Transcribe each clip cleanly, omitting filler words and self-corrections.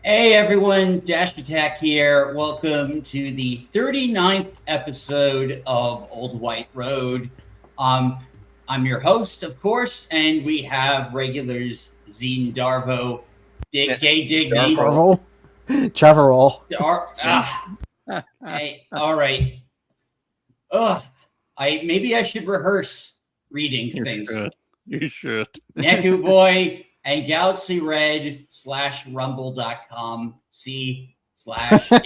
Hey everyone, Dash Attack here. Welcome to the 39th episode of Old White Road. I'm your host, of course, and we have regulars Xeen Darvo, Gay Digny. Darvo. Trevorroll. Hey, all right. Maybe I should rehearse reading things. You should. Neku Boy and Galaxy Red /rumble.com C/Galactic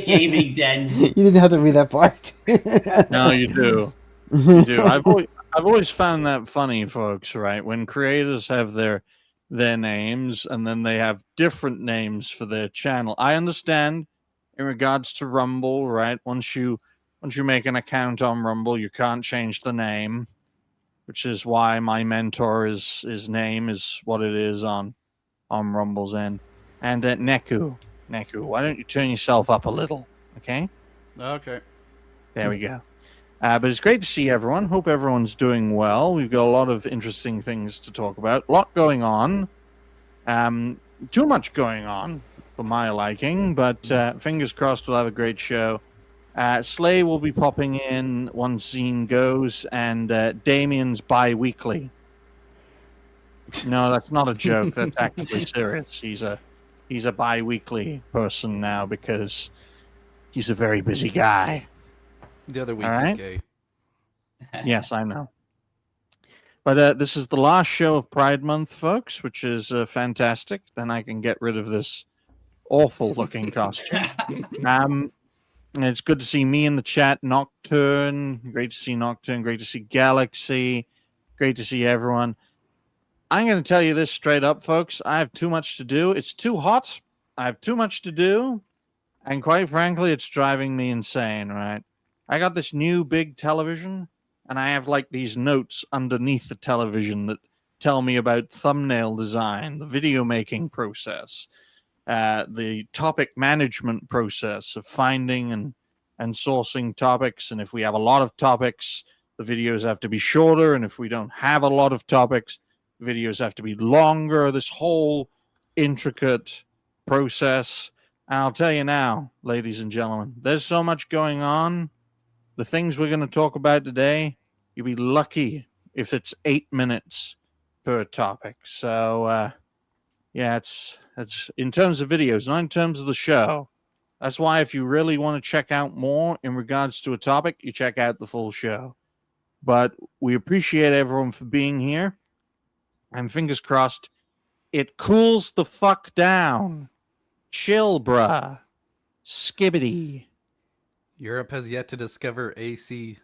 Gaming Den. You didn't have to read that part. No, you do. You do. I've always found that funny, folks, right? When creators have their names and then they have different names for their channel. I understand in regards to Rumble, right? Once you make an account on Rumble, you can't change the name, which is why my mentor his name is what it is on Rumble's end. And Neku, why don't you turn yourself up a little, okay? Okay. There we go. But it's great to see everyone. Hope everyone's doing well. We've got a lot of interesting things to talk about. A lot going on. Too much going on for my liking, but fingers crossed we'll have a great show. Slay will be popping in once Xeen goes, and Damien's bi-weekly. No, that's not a joke. That's actually serious. He's a bi-weekly person now because he's a very busy guy. The other week right. is gay. Yes, I know. But this is the last show of Pride Month, folks, which is fantastic. Then I can get rid of this awful-looking costume. And it's good to see me in the chat, Nocturne. Great to see Nocturne. Great to see Galaxy. Great to see everyone. I'm going to tell you this straight up, folks. I have too much to do. It's too hot. I have too much to do. And quite frankly, it's driving me insane, right? I got this new big television, and I have like these notes underneath the television that tell me about thumbnail design, the video making process, the topic management process of finding and sourcing topics. And if we have a lot of topics, the videos have to be shorter. And if we don't have a lot of topics, videos have to be longer. This whole intricate process. And I'll tell you now, ladies and gentlemen, there's so much going on. The things we're going to talk about today, you'll be lucky if it's 8 minutes per topic. So, yeah, it's in terms of videos, not in terms of the show. That's why if you really want to check out more in regards to a topic, you check out the full show. But we appreciate everyone for being here. And fingers crossed, it cools the fuck down. Chill, bruh. Skibbity. Europe has yet to discover AC.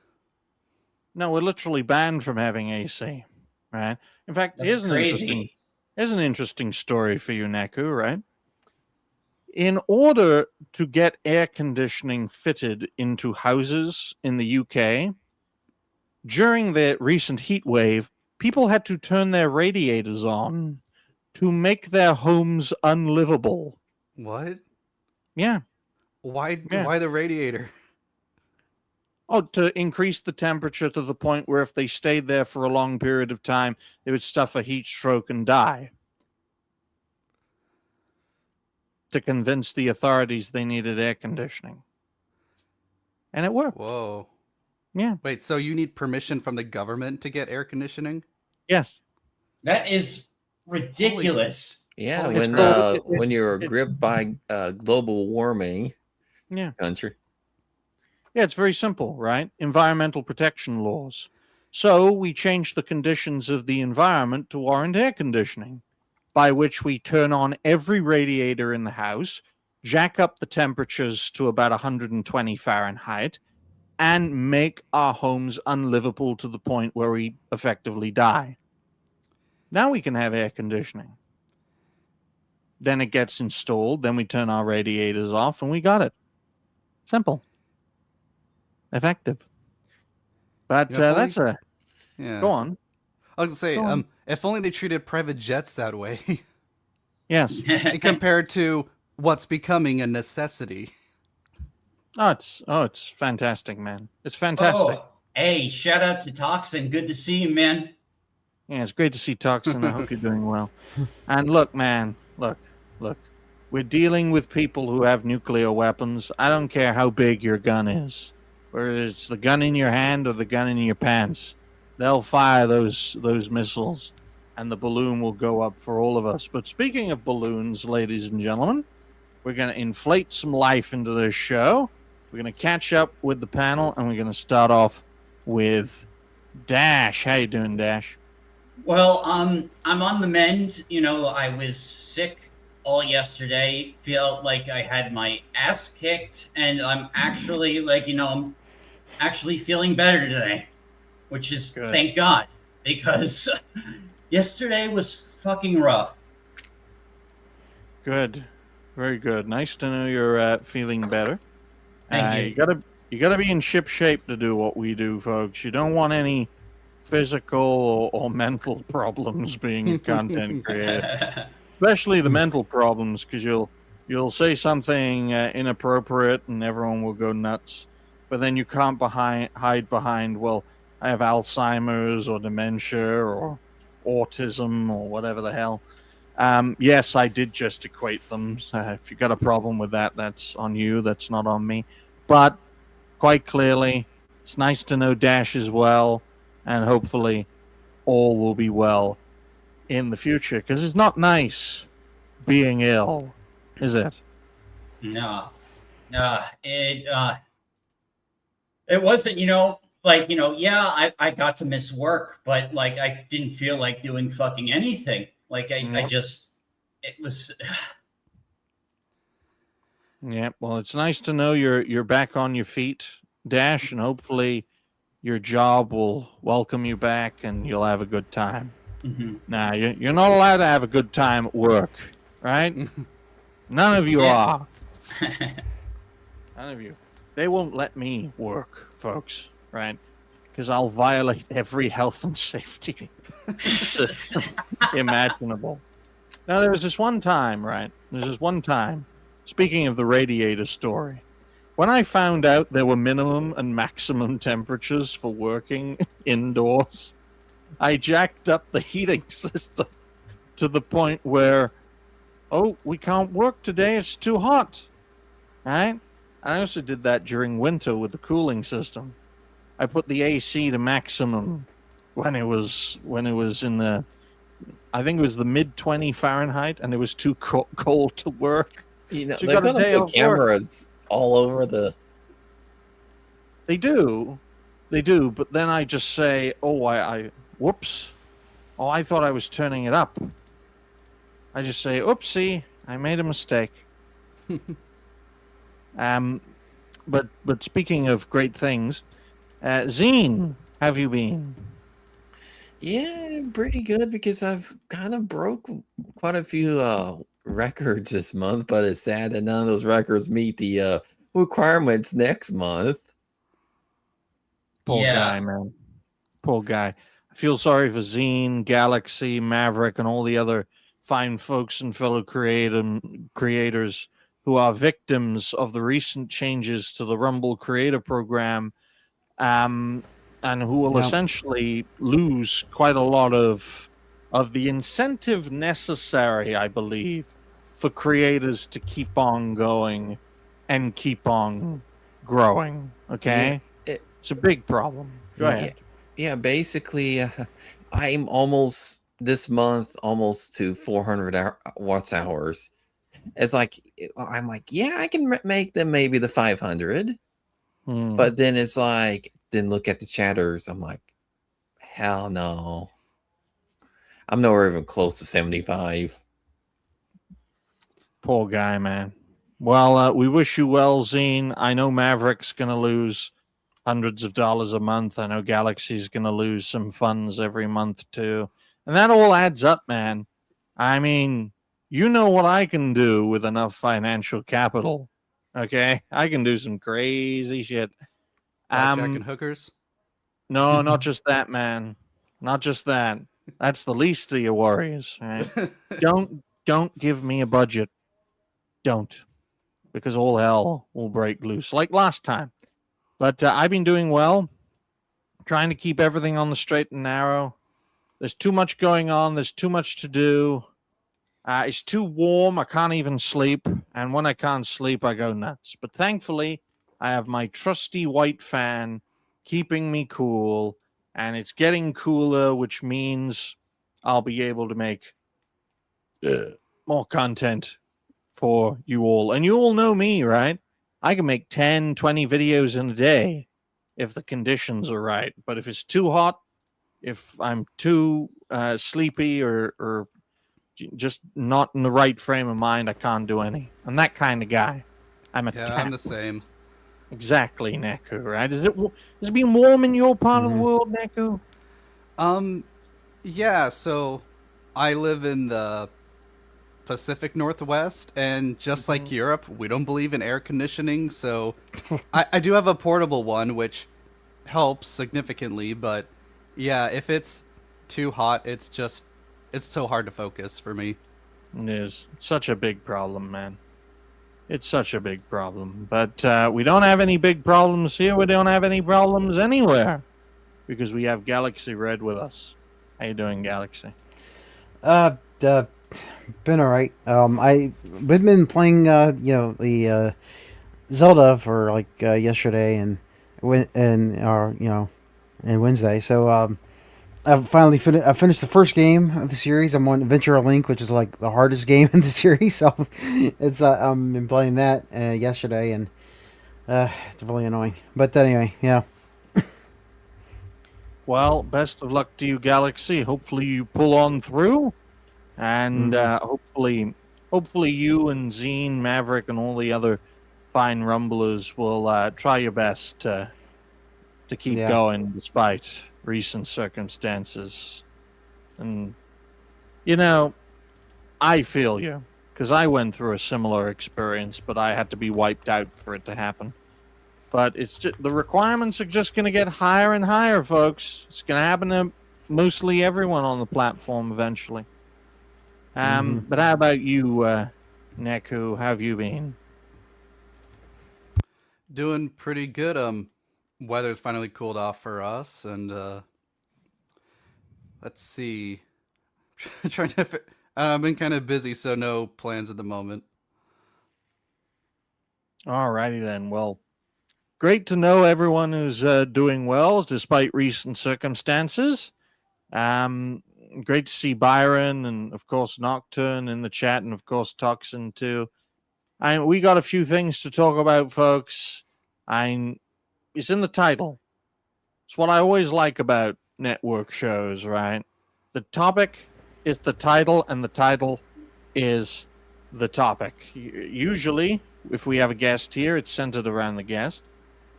No, we're literally banned from having AC, right? In fact, here's an interesting story for you, Neku, right? In order to get air conditioning fitted into houses in the UK, during the recent heat wave, people had to turn their radiators on to make their homes unlivable. What? Yeah. Why the radiator? Oh, to increase the temperature to the point where if they stayed there for a long period of time, they would suffer heat stroke and die. To convince the authorities they needed air conditioning. And it worked. Whoa. Yeah. Wait, so you need permission from the government to get air conditioning? Yes. That is ridiculous. Yeah, Holy when you're gripped by global warming, Yeah. country. Yeah, it's very simple, right? Environmental protection laws. So we changed the conditions of the environment to warrant air conditioning, by which we turn on every radiator in the house, jack up the temperatures to about 120 Fahrenheit, and make our homes unlivable to the point where we effectively die. Now we can have air conditioning. Then it gets installed, then we turn our radiators off, and we got it. Simple. Effective. But that's a... Yeah. Go on. I was going to say, if only they treated private jets that way. Yes. Compared to what's becoming a necessity. Oh, it's fantastic, man. It's fantastic. Oh, hey, shout out to Toxin. Good to see you, man. Yeah, it's great to see Toxin. I hope you're doing well. And look, man, look. We're dealing with people who have nuclear weapons. I don't care how big your gun is, whether it's the gun in your hand or the gun in your pants. They'll fire those missiles, and the balloon will go up for all of us. But speaking of balloons, ladies and gentlemen, we're going to inflate some life into this show. We're going to catch up with the panel, and we're going to start off with Dash. How you doing, Dash? Well, I'm on the mend. You know, I was sick all yesterday. Felt like I had my ass kicked, and I'm actually I'm actually feeling better today, which is Good. Thank God, because yesterday was fucking rough. Good, very good. Nice to know you're feeling better. Thank you. You gotta be in ship shape to do what we do, folks. You don't want any physical or mental problems being a content creator, especially the mental problems, because you'll say something inappropriate and everyone will go nuts, but then you can't hide behind, well, I have Alzheimer's or dementia or autism or whatever the hell. Yes, I did just equate them. If you got a problem with that, that's on you. That's not on me. But quite clearly, it's nice to know Dash is well, and hopefully all will be well in the future, because it's not nice being ill, is it? No, it wasn't. Yeah, I got to miss work, but like I didn't feel like doing fucking anything. Like it was. Yeah, well, it's nice to know you're back on your feet, Dash, and hopefully your job will welcome you back and you'll have a good time. Mm-hmm. Now, you're not allowed to have a good time at work, right? None of you are. None of you. They won't let me work, folks, right? Because I'll violate every health and safety system imaginable. Now, there was this one time, right? There's this one time, speaking of the radiator story, when I found out there were minimum and maximum temperatures for working indoors, I jacked up the heating system to the point where, we can't work today, it's too hot, right? I also did that during winter with the cooling system. I put the AC to maximum when it was in the, I think it was the mid-20 Fahrenheit, and it was too cold to work. You know, So you they're got a gonna day put off work. cameras all over the. They do, but then I just say, whoops. Oh, I thought I was turning it up. I just say, oopsie, I made a mistake. But speaking of great things, Xeen, have you been? Yeah, pretty good, because I've kind of broke quite a few records this month, but it's sad that none of those records meet the requirements next month. Poor Yeah. guy, man. Poor guy. I feel sorry for Xeen, Galaxy, Maverick, and all the other fine folks and fellow creators who are victims of the recent changes to the Rumble Creator Program, and who will essentially lose quite a lot of the incentive necessary, I believe, for creators to keep on going and keep on growing. Okay? Yeah, it's a big problem. Go ahead. Yeah, basically, I'm almost this month almost to 400 watts hours. It's like I'm like, yeah, I can make them maybe the 500, but then it's like, then look at the chatters. I'm like, hell no, I'm nowhere even close to 75. Poor guy, man. Well, we wish you well, Xeen. I know Maverick's gonna lose hundreds of dollars a month. I know Galaxy's going to lose some funds every month too. And that all adds up, man. I mean, you know what I can do with enough financial capital. Okay? I can do some crazy shit. Blackjack and hookers? No, not just that, man. Not just that. That's the least of your worries, right? Don't give me a budget. Don't. Because all hell will break loose. Like last time. But I've been doing well, trying to keep everything on the straight and narrow. There's too much going on. There's too much to do. It's too warm. I can't even sleep. And when I can't sleep, I go nuts. But thankfully, I have my trusty white fan keeping me cool. And it's getting cooler, which means I'll be able to make more content for you all. And you all know me, right? I can make 10, 20 videos in a day if the conditions are right. But if it's too hot, if I'm too sleepy or just not in the right frame of mind, I can't do any. I'm that kind of guy. I'm a I'm the same. Exactly, Neku, right? Is it been warm in your part of the world, Neku? Yeah, so I live in the Pacific Northwest, and just like Europe, we don't believe in air conditioning, so I do have a portable one, which helps significantly, but yeah, if it's too hot, it's so hard to focus for me. It is. It's such a big problem, man. It's such a big problem. But we don't have any big problems here. We don't have any problems anywhere because we have Galaxy Red with us. How you doing, Galaxy? Been alright. I've been playing, the Zelda for like yesterday and Wednesday. So I've finally I finished the first game of the series. I'm on Adventure Link, which is like the hardest game in the series. So it's I've been playing that yesterday, and it's really annoying. But anyway, yeah. Well, best of luck to you, Galaxy. Hopefully you pull on through, and hopefully you and Xeen, Maverick, and all the other fine rumblers will try your best to keep going despite recent circumstances. And I feel you because I went through a similar experience, but I had to be wiped out for it to happen. But it's just, the requirements are just going to get higher and higher, folks. It's going to happen to mostly everyone on the platform eventually. But how about you, Neku? How have you been? Doing pretty good. Weather's finally cooled off for us, and let's see. Trying to. I've been kind of busy, so no plans at the moment. Alrighty then. Well, great to know everyone is doing well despite recent circumstances. Great to see Byron and, of course, Nocturne in the chat, and, of course, Toxin, too. We got a few things to talk about, folks. It's in the title. It's what I always like about network shows, right? The topic is the title, and the title is the topic. Usually, if we have a guest here, it's centered around the guest.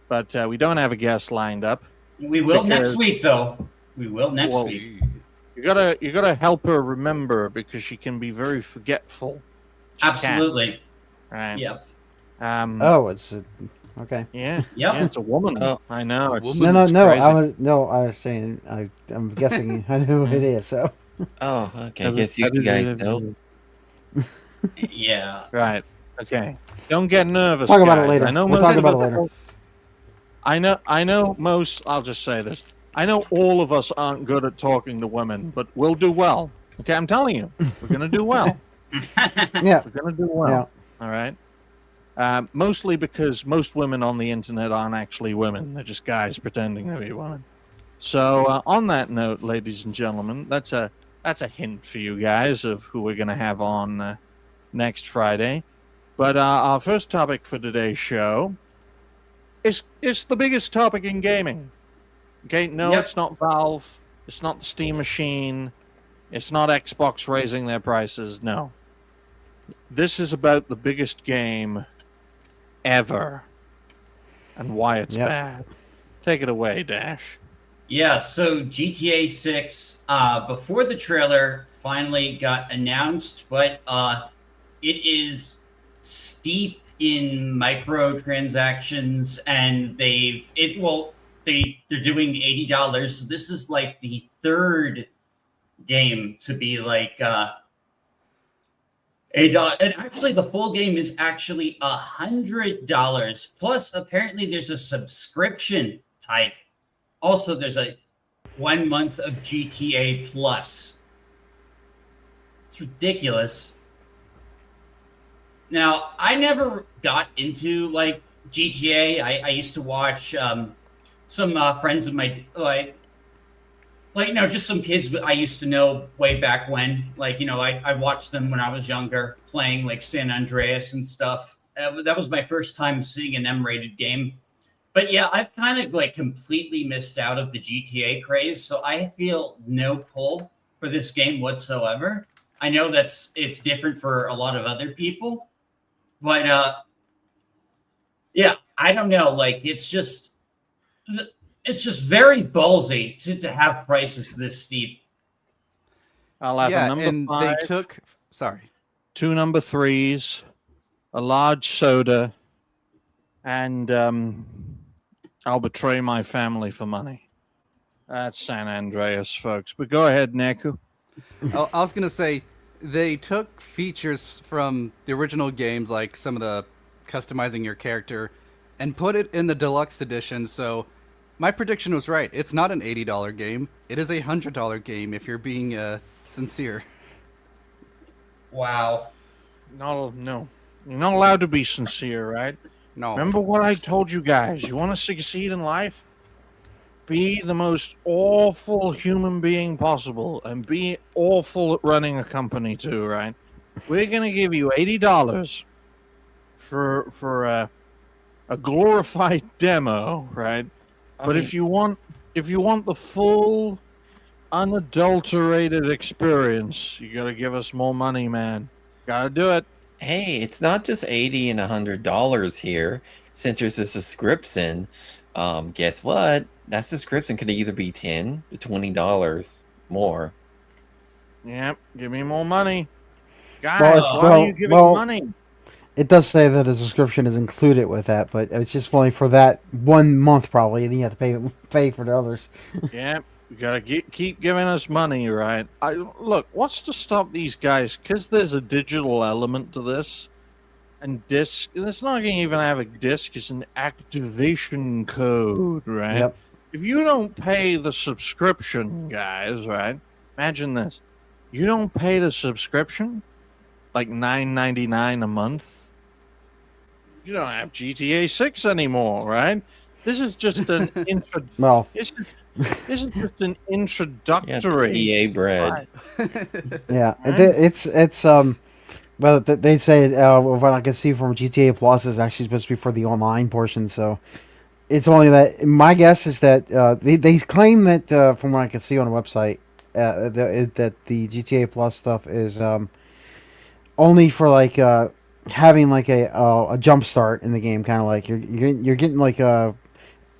But we don't have a guest lined up. We will next week, though. We will next week. You gotta help her remember because she can be very forgetful. Absolutely. Right. Yep. It's okay. Yeah. Yep. Yeah, it's a woman. Oh. I know. It's, No. it's I crazy. was saying I'm guessing I know who it is. So Oh, okay. I guess you guys know. Yeah. Right. Okay. Don't get nervous. talk about it guys. later. I know We'll most talk about of it later. I know most. I'll just say this. I know all of us aren't good at talking to women, but we'll do well. Okay, I'm telling you, we're gonna do well. Yeah. We're gonna do well. All right. Mostly because most women on the internet aren't actually women; they're just guys pretending to be women. So, on that note, ladies and gentlemen, that's a hint for you guys of who we're gonna have on next Friday. But our first topic for today's show is the biggest topic in gaming. Okay, no, It's not Valve. It's not the Steam machine. It's not Xbox raising their prices. No. This is about the biggest game ever and why it's bad. Take it away, Dash. Yeah, so GTA 6, before the trailer finally got announced, but it is steep in microtransactions, and they're doing $80. So this is like the third game to be like $8. And actually, the full game is actually $100. Plus, apparently, there's a subscription type. Also, there's a 1 month of GTA Plus. It's ridiculous. Now, I never got into like GTA. I used to watch some friends of my just some kids I used to know way back when. I watched them when I was younger playing like San Andreas and stuff. That was my first time seeing an M-rated game. But yeah, I've kind of like completely missed out of the GTA craze, so I feel no pull for this game whatsoever. I know it's different for a lot of other people, but yeah, I don't know. Like it's just very ballsy to have prices this steep. I'll have a Yeah, number and 5, they took. Sorry. 2 number 3s, a large soda, and I'll betray my family for money. That's San Andreas, folks. But go ahead, Neku. I was gonna say they took features from the original games, like some of the customizing your character, and put it in the deluxe edition. So my prediction was right. It's not an $80 game. It is a $100 game if you're being sincere. Wow. No, you're not allowed to be sincere, right? No. Remember what I told you guys. You want to succeed in life? Be the most awful human being possible and be awful at running a company too, right? We're going to give you $80 for a glorified demo, right? But if you want the full unadulterated experience, you got to give us more money, man. Got to do it. Hey, it's not just $80 and $100 here. Since there's a subscription, guess what? That subscription could either be $10 to $20 more. Yep, give me more money. Guys, Well, why are you giving money? It does say that the subscription is included with that, but it's just only for that 1 month probably, and then you have to pay for the others. Yep, you gotta keep giving us money, right? Look, what's to stop these guys? Because there's a digital element to this, and disc. And it's not going to even have a disc. It's an activation code, right? Yep. If you don't pay the subscription, guys, right? Imagine this: you don't pay the subscription, like $9.99 a month. You don't have GTA 6 anymore, right? This is just an intro. Well, This is just an introductory. EA bread. yeah, Right? it's well, they say what I can see from GTA Plus is actually supposed to be for the online portion, so it's only that. My guess is that they claim that from what I can see on the website that the GTA Plus stuff is only for like having like a jump start in the game, kind of like you're getting like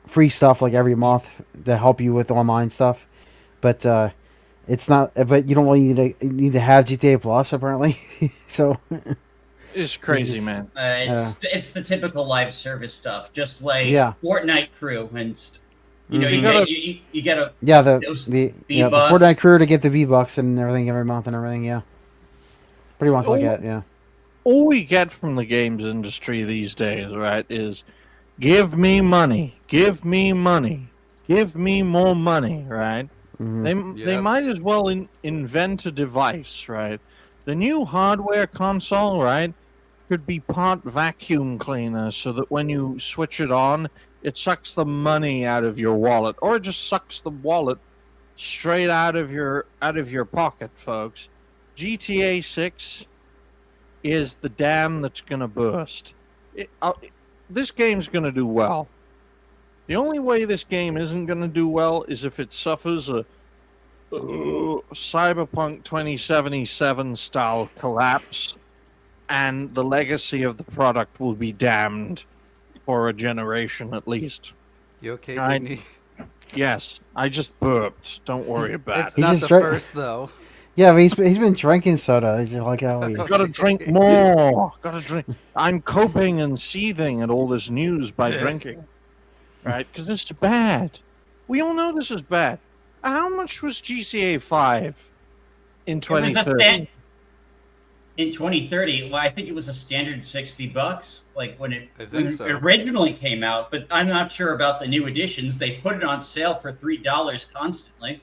free stuff like every month to help you with online stuff, but it's not. But you don't really need to have GTA Plus apparently. So It's crazy, man. It's the typical live service stuff, just like Yeah. Fortnite crew, and you know Mhm. you get a yeah, those the V-Bucks. Fortnite crew to get the V-Bucks and everything every month and everything. Yeah, pretty much like Oh. that. Yeah. All we get from the games industry these days, right, is give me money, give me money, give me more money, right? Mhm. They Yep. might as well invent a device, right? The new hardware console, right, could be part vacuum cleaner so that when you switch it on, it sucks the money out of your wallet, or it just sucks the wallet straight out of your pocket, folks. GTA 6 is the dam that's going to burst. This game's going to do well. The only way this game isn't going to do well is if it suffers a Cyberpunk 2077 style collapse, and the legacy of the product will be damned for a generation at least. You okay, I- Digny? Yes, I just burped. Don't worry about It's it. not just the dra- first though. Yeah, but he's been drinking soda. Just like how he. Gotta drink more. Gotta drink. I'm coping and seething at all this news by drinking. Right? Because it's bad. We all know this is bad. How much was GTA 5 in It was a 2030? in 2030. Well, I think it was a standard $60, like when it I think so. originally came out. But I'm not sure about the new editions. They put it on sale for $3 constantly.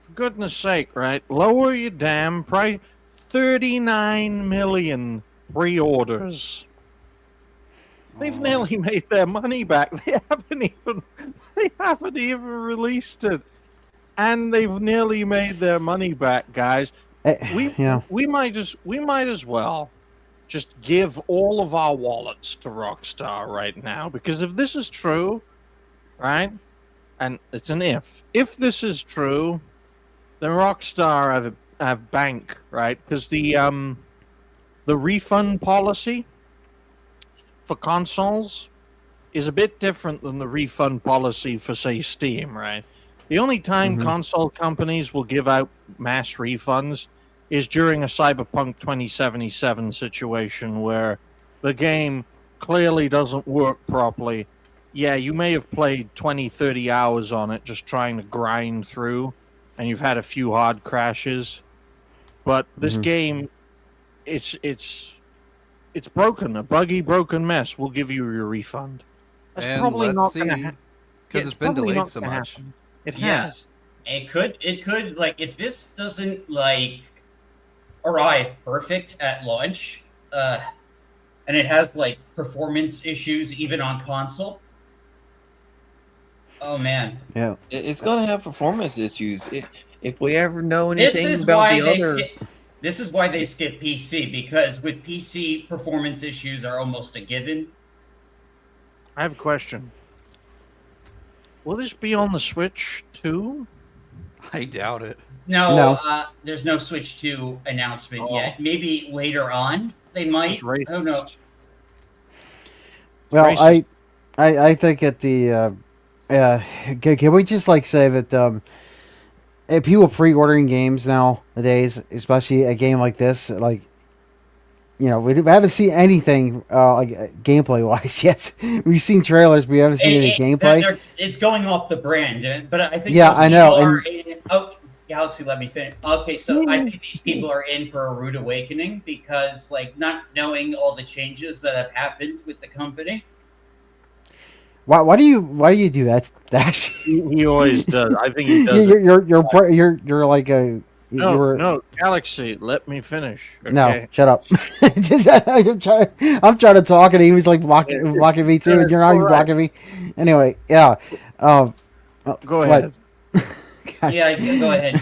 For goodness sake, right? Lower your damn price. 39 million pre-orders. They've nearly made their money back. They haven't even released it, and they've nearly made their money back, guys. We might as well just give all of our wallets to Rockstar right now, because if this is true, right, and it's an if this is true, then Rockstar have bank, right? Because the refund policy for consoles is a bit different than the refund policy for, say, Steam, right? The only time console companies will give out mass refunds is during a Cyberpunk 2077 situation where the game clearly doesn't work properly. Yeah, you may have played 20, 30 hours on it just trying to grind through, and you've had a few hard crashes. But this game, it's broken, a buggy, broken mess. We'll give you your refund. That's And probably let's not see, going to happen. because it's been probably delayed not so gonna much. happen. It Yeah. has. It could like if this doesn't like arrive perfect at launch, and it has like performance issues even on console. Oh man, Yeah. It's going to have performance issues. If we ever know this anything is about why the they other, this is why they skip PC, because with PC performance issues are almost a given. I have a question. Will this be on the Switch too? I doubt it. No. There's no Switch 2 announcement Oh. yet. Maybe later on they might. I don't know. Well, Racist. I think at the can we just like say that if people pre-ordering games nowadays, especially a game like this, like we haven't seen anything like gameplay wise yet. We've seen trailers, but we haven't seen any gameplay. It's going off the brand, but I think Yeah, those I know, people are in, Galaxy, let me finish. Okay, so I think these people are in for a rude awakening because, like, not knowing all the changes that have happened with the company. Why do you do that, Dash? He always does. I think he does. You're like a No, Galaxy, let me finish. Okay? No, shut up. I'm trying to talk, and he was like blocking me too, and you're not even blocking me. Anyway, yeah. Go ahead. Yeah, go ahead.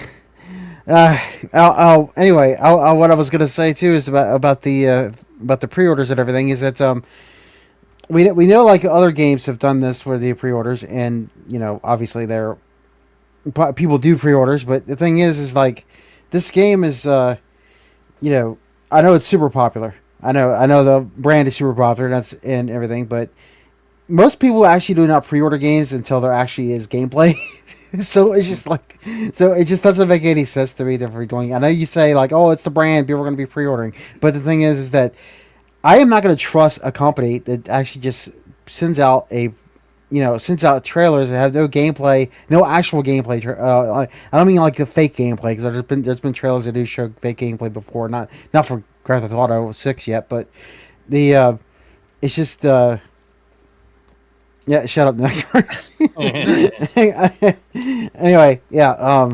Anyway, what I was gonna say too is about the pre-orders and everything is that we know like other games have done this for the pre-orders, and obviously people do pre-orders, but the thing is like this game is I know it's super popular. I know the brand is super popular, and everything, but most people actually do not pre-order games until there actually is gameplay. So it's just like, it just doesn't make any sense to me that we're going. I know you say like, oh, it's the brand, people are going to be pre-ordering, but the thing is that I am not going to trust a company that actually just sends out trailers that have no gameplay, no actual gameplay. I don't mean like the fake gameplay, because there's been trailers that do show fake gameplay before, not for Grand Theft Auto 6 yet, but it's just. Yeah, shut up, Nick. Anyway, yeah.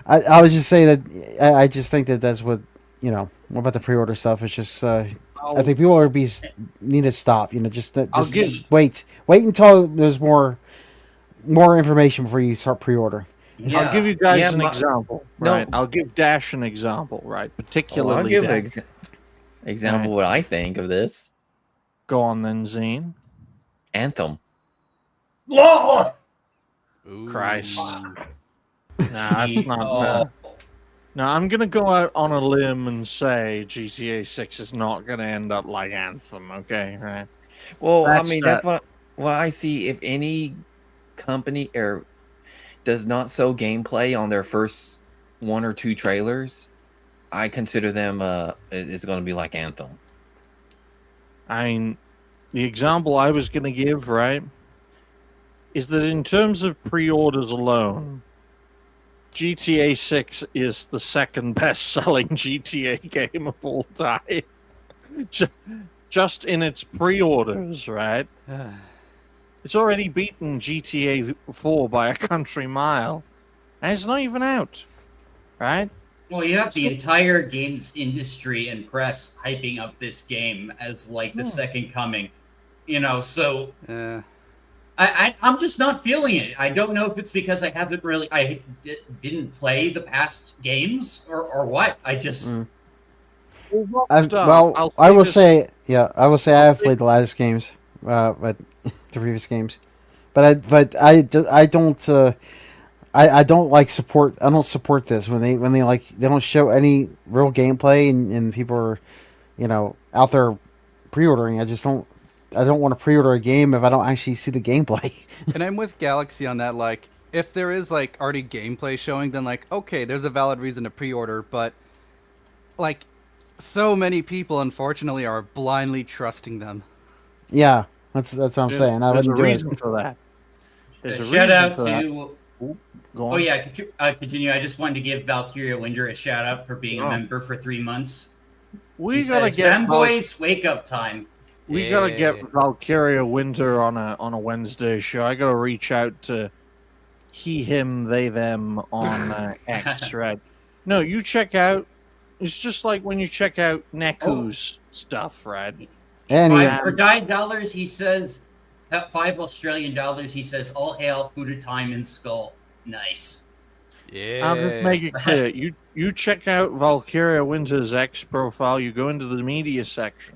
I was just saying that I just think that that's what what about the pre-order stuff. It's just I think people need to stop. Just wait until there's more information before you start pre-order. Yeah. I'll give you guys an example. Right, I'll give Dash an example. Right, particularly. I'll give an example what I think of this. Go on then, Xeen. Anthem. Lord! Christ. Nah, that's not. No, I'm gonna go out on a limb and say GTA 6 is not gonna end up like Anthem. Okay, right? Well, that's what I see. If any company does not show gameplay on their first 1 or 2 trailers, I consider them it's going to be like Anthem. I mean, the example I was gonna give, right, is that in terms of pre-orders alone, GTA 6 is the second best-selling GTA game of all time. Just in its pre-orders, right? It's already beaten GTA 4 by a country mile. And it's not even out, right? Well, you have the entire games industry and press hyping up this game as like the second coming, so Uh, I'm just not feeling it. I don't know if it's because I haven't really, didn't play the past games or what. I just, Well, I Rockstar, I will this- say, I will say I have played the latest games, but the previous games, I don't I don't like support. I don't support this when they like they don't show any real gameplay and people are, out there pre-ordering. I don't want to pre-order a game if I don't actually see the gameplay. and I'm with Galaxy on that. Like, if there is like already gameplay showing, then like, okay, there's a valid reason to pre-order. But like, so many people unfortunately are blindly trusting them. Yeah, that's what I'm saying. I There's wouldn't a do reason it. for that. There's a shout reason out for that. to, Go on. oh yeah, continue. I just wanted to give Valkyria Winder a shout out for being a Oh. member for 3 months. We He gotta says, get femboys, wake up time. We gotta Yeah. get Valkyria Winter on a Wednesday show. I gotta reach out to he, him, they, them on X, right? No, you check out. It's just like when you check out Neku's stuff, right? Anyway, For $5, he says, $5 Australian, he says, all hail Fuda Time and Skull. Nice. Yeah. I'll just make it clear. You check out Valkyria Winter's X profile. You go into the media section.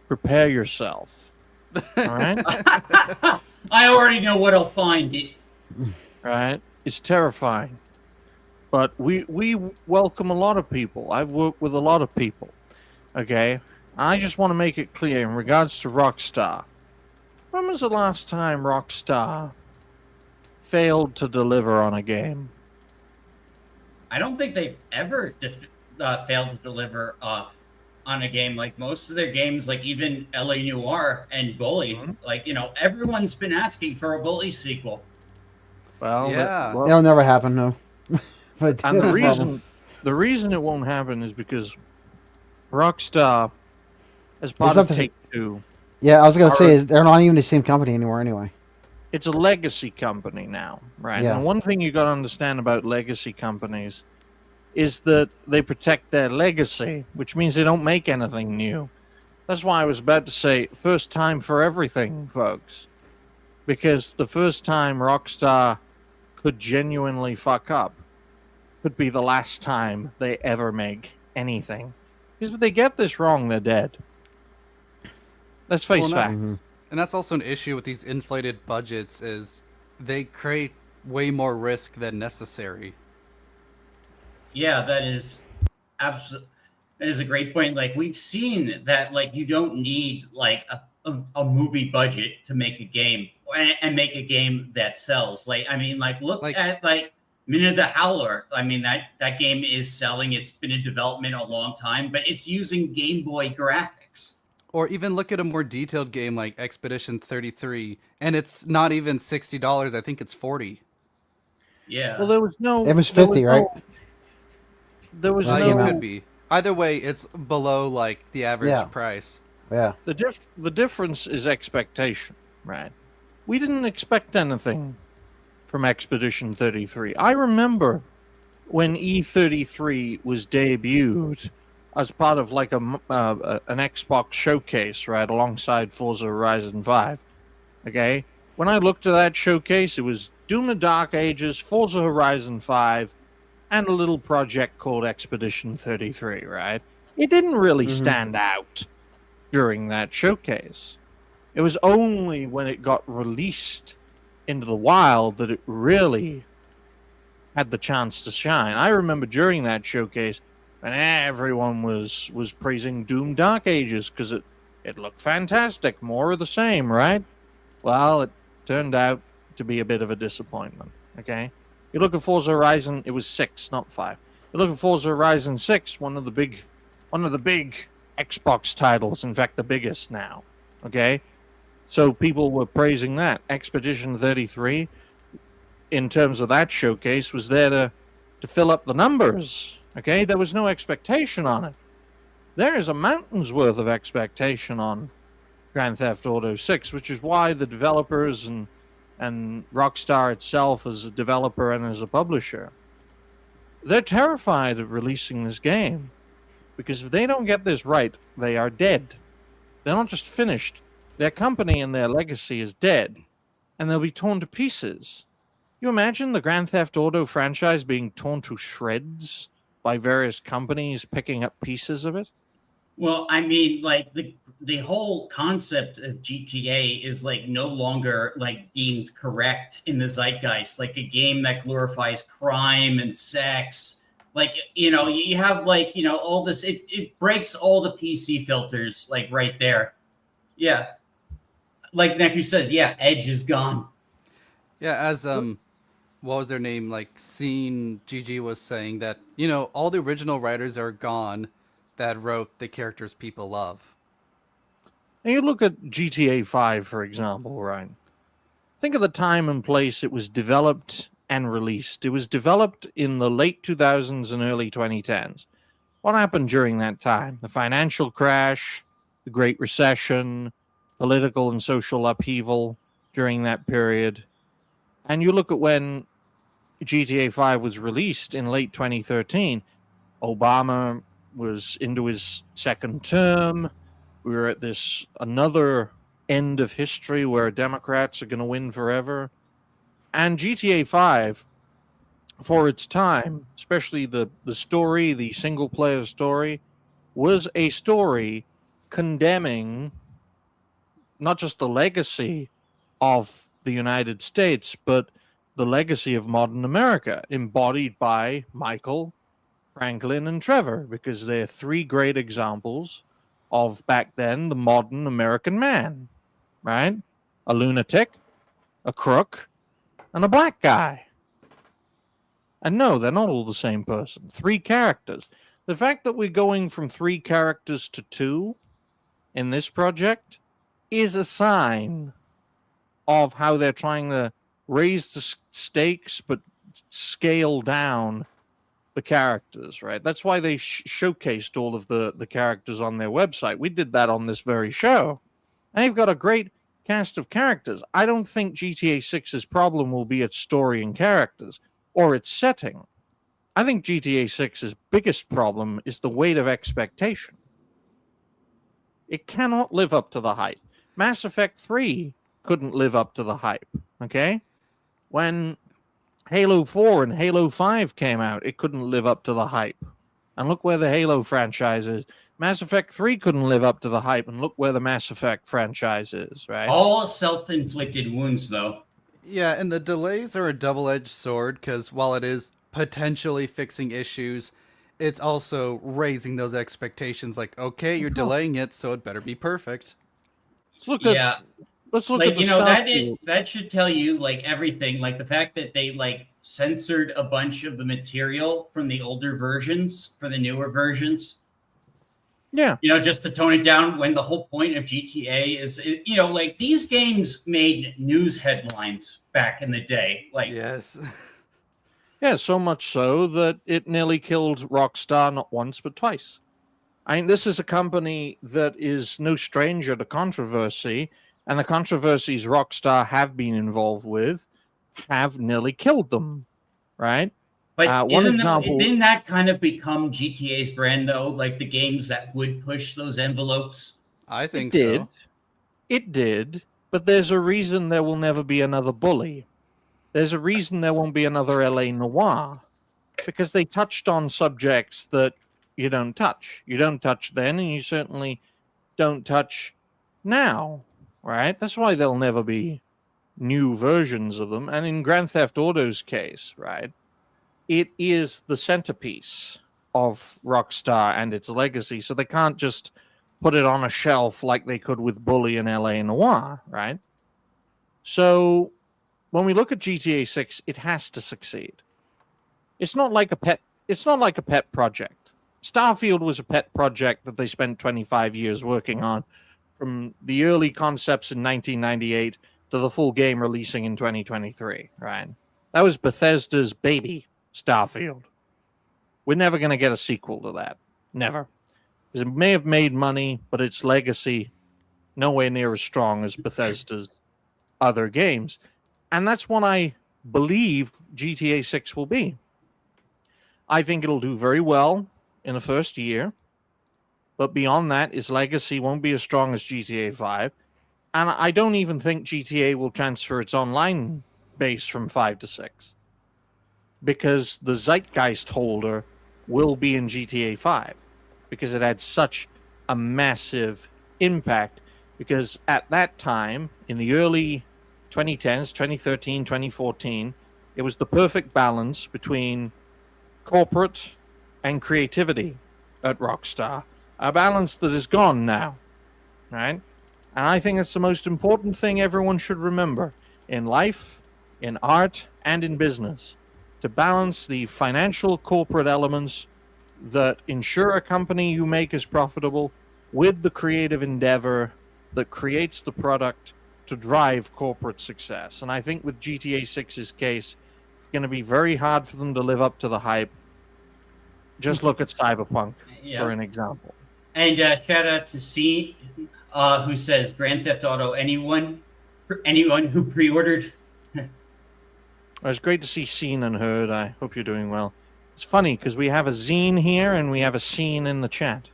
Prepare yourself. All right. I already know what I'll find. Right? It's terrifying. But we welcome a lot of people. I've worked with a lot of people. Okay? I just want to make it clear in regards to Rockstar. When was the last time Rockstar failed to deliver on a game? I don't think they've ever failed to deliver on a game. Like most of their games, like even LA Noire and Bully, like, everyone's been asking for a Bully sequel. Well, Yeah. it'll never happen. No. But and that's problem. the reason it won't happen is because Rockstar, as part not of the same- Take-Two, Yeah, I was gonna say they're not even the same company anymore. Anyway. it's a legacy company now, right? Yeah. And one thing you got to understand about legacy companies is that they protect their legacy, which means they don't make anything new. That's why I was about to say first time for everything, folks. Because the first time Rockstar could genuinely fuck up could be the last time they ever make anything. Because if they get this wrong, they're dead. Let's face Well, no. facts. Mhm. And that's also an issue with these inflated budgets is they create way more risk than necessary. Yeah, that is a great point. Like we've seen that, like you don't need like a movie budget to make a game and make a game that sells. Like I mean, like look Like- at like Minute the Howler. I mean that game is selling. It's been in development a long time, but it's using Game Boy graphics. Or even look at a more detailed game like Expedition 33, and it's not even $60. I think it's 40. Yeah. Well, there was no. It was there 50, right? There was Well, It no. could be. Either way, it's below like the average Yeah. price. Yeah. The difference is expectation, right? We didn't expect anything from Expedition 33. I remember when E33 was debuted as part of like an Xbox showcase, right, alongside Forza Horizon 5. Okay? When I looked at that showcase, it was Doom the Dark Ages, Forza Horizon 5, and a little project called Expedition 33, right? It didn't really stand out during that showcase. It was only when it got released into the wild that it really had the chance to shine. I remember during that showcase, and everyone was praising Doom Dark Ages because it looked fantastic, more of the same, right? Well, it turned out to be a bit of a disappointment, okay? You look at Forza Horizon, it was 6, not 5. You look at Forza Horizon 6, one of the big Xbox titles, in fact the biggest now, okay? So people were praising that. Expedition 33, in terms of that showcase, was there to fill up the numbers. Okay, there was no expectation on it. There is a mountain's worth of expectation on Grand Theft Auto 6, which is why the developers and Rockstar itself as a developer and as a publisher they're terrified of releasing this game because if they don't get this right, they are dead. They're not just finished. Their company and their legacy is dead, and they'll be torn to pieces. You imagine the Grand Theft Auto franchise being torn to shreds by various companies picking up pieces of it? Well, I mean, like the whole concept of GTA is like no longer like deemed correct in the zeitgeist. Like a game that glorifies crime and sex. Like, you know, you have like, you know, all this, it breaks all the PC filters like right there. Yeah. Like Neku says, yeah, Edge is gone. Yeah, as what was their name? Like Xeen GG was saying that, you know, all the original writers are gone that wrote the characters people love. And you look at GTA 5, for example, right? Think of the time and place it was developed and released. It was developed in the late 2000s and early 2010s. What happened during that time? The financial crash, the Great Recession, political and social upheaval during that period. And you look at when GTA 5 was released in late 2013, Obama was into his second term. We were at this another end of history where Democrats are going to win forever. And GTA 5, for its time, especially the story, the single player story, was a story condemning not just the legacy of the United States, but the legacy of modern America, embodied by Michael, Franklin, and Trevor, because they're three great examples of back then the modern American man, right? A lunatic, a crook, and a black guy. And no, they're not all the same person. Three characters. The fact that we're going from 3 characters to 2 in this project is a sign of how they're trying to raise the stakes but scale down the characters, right? That's why they showcased all of the characters on their website. We did that on this very show. And they've got a great cast of characters. I don't think GTA 6's problem will be its story and characters or its setting. I think GTA 6's biggest problem is the weight of expectation. It cannot live up to the hype. Mass Effect 3 couldn't live up to the hype, okay? When Halo 4 and Halo 5 came out, it couldn't live up to the hype. And look where the Halo franchise is. Mass Effect 3 couldn't live up to the hype, and look where the Mass Effect franchise is, right? All self-inflicted wounds, though. Yeah, and the delays are a double-edged sword because while it is potentially fixing issues, it's also raising those expectations like, okay, you're delaying it, so it better be perfect. Let's look at Like, the you know, Starfield. that should tell you like everything. Like the fact that they like censored a bunch of the material from the older versions for the newer versions. Yeah. You know, just to tone it down when the whole point of GTA is, you know, like these games made news headlines back in the day. Like, Yes. Yeah, so much so that it nearly killed Rockstar not once but twice. I mean, this is a company that is no stranger to controversy, and the controversies Rockstar have been involved with have nearly killed them, right? but One example, didn't that kind of become GTA's brand though? Like the games that would push those envelopes. I think did. so. It did, but there's a reason there will never be another Bully. There's a reason there won't be another LA Noire, because they touched on subjects that you don't touch. You don't touch then, and you certainly don't touch now, right? That's why there'll never be new versions of them. And in Grand Theft Auto's case, right, it is the centerpiece of Rockstar and its legacy, so they can't just put it on a shelf like they could with Bully and LA Noire, right? So when we look at GTA 6, it has to succeed. It's not like a pet project. Starfield was a pet project that they spent 25 years working on, from the early concepts in 1998 to the full game releasing in 2023, right? That was Bethesda's baby, Starfield. We're never going to get a sequel to that. Never. Because it may have made money, but its legacy nowhere near as strong as Bethesda's other games. And that's what I believe GTA 6 will be. I think it'll do very well in the first year. But beyond that, its legacy won't be as strong as GTA 5. And I don't even think GTA will transfer its online base from 5 to 6. Because the zeitgeist holder will be in GTA 5. Because it had such a massive impact. Because at that time, in the early 2010s, 2013, 2014, it was the perfect balance between corporate and creativity at Rockstar. A balance that is gone now, right? And I think it's the most important thing everyone should remember in life, in art, and in business. To balance the financial corporate elements that ensure a company you make is profitable with the creative endeavor that creates the product to drive corporate success. And I think with GTA 6's case, it's going to be very hard for them to live up to the hype. Just look at Cyberpunk for an example. And shout out to Xeen, who says Grand Theft Auto. Anyone who pre-ordered. It's great to see Xeen and Heard. I hope you're doing well. It's funny because we have a Xeen here and we have a Xeen in the chat,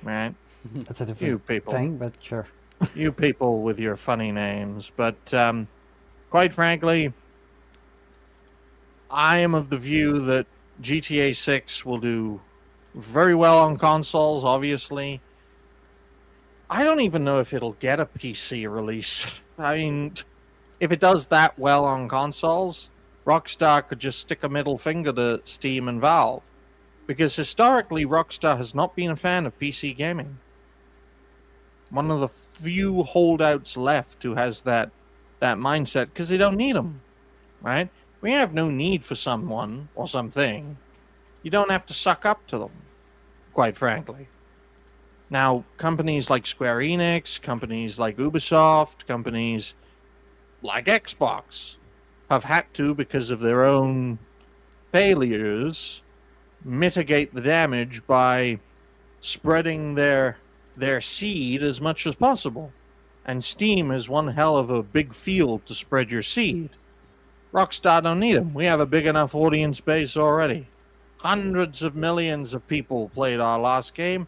right? That's a different people. thing, but sure. You people with your funny names. But quite frankly, I am of the view that GTA 6 will do very well on consoles, obviously. I don't even know if it'll get a PC release. I mean, if it does that well on consoles, Rockstar could just stick a middle finger to Steam and Valve. Because historically, Rockstar has not been a fan of PC gaming. One of the few holdouts left who has that mindset, because they don't need them, right? We have no need for someone or something. You don't have to suck up to them, quite frankly. Now, companies like Square Enix, companies like Ubisoft, companies like Xbox have had to, because of their own failures, mitigate the damage by spreading their seed as much as possible. And Steam is one hell of a big field to spread your seed. Rockstar don't need them. We have a big enough audience base already. Hundreds of millions of people played our last game.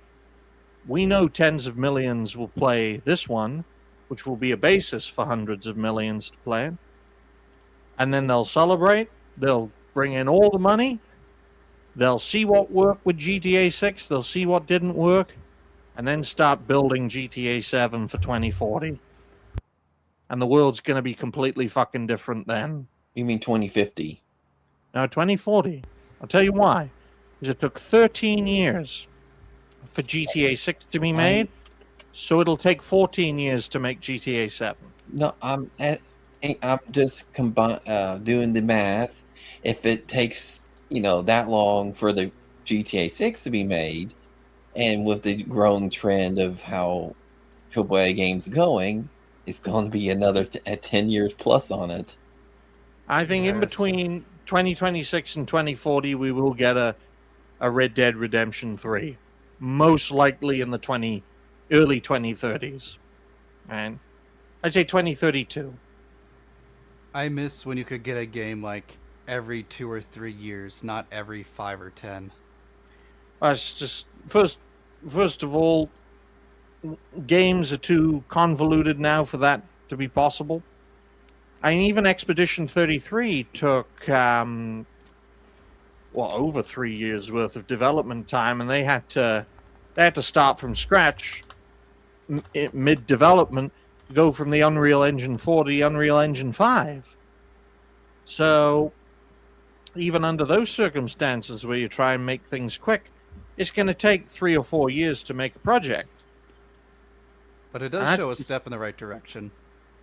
We know tens of millions will play this one, which will be a basis for hundreds of millions to play. And then they'll celebrate. They'll bring in all the money. They'll see what worked with GTA 6. They'll see what didn't work. And then start building GTA 7 for 2040. And the world's going to be completely fucking different then. You mean 2050? No, 2040. I'll tell you why. Because it took 13 years for GTA 6 to be made, so it'll take 14 years to make GTA 7. No, I'm just doing the math. If it takes, that long for the GTA 6 to be made, and with the growing trend of how AAA games are going, it's going to be another 10 years plus on it. I think in between 2026 and 2040, we will get a Red Dead Redemption 3. Most likely in the early 2030s. And I'd say 2032. I miss when you could get a game like every 2 or 3 years, not every 5 or 10. It's just, first of all, games are too convoluted now for that to be possible. I mean, even Expedition 33 took, over 3 years worth of development time, and they had to start from scratch, mid-development, go from the Unreal Engine 4 to the Unreal Engine 5. So, even under those circumstances where you try and make things quick, it's going to take 3 or 4 years to make a project. But it does show a step in the right direction.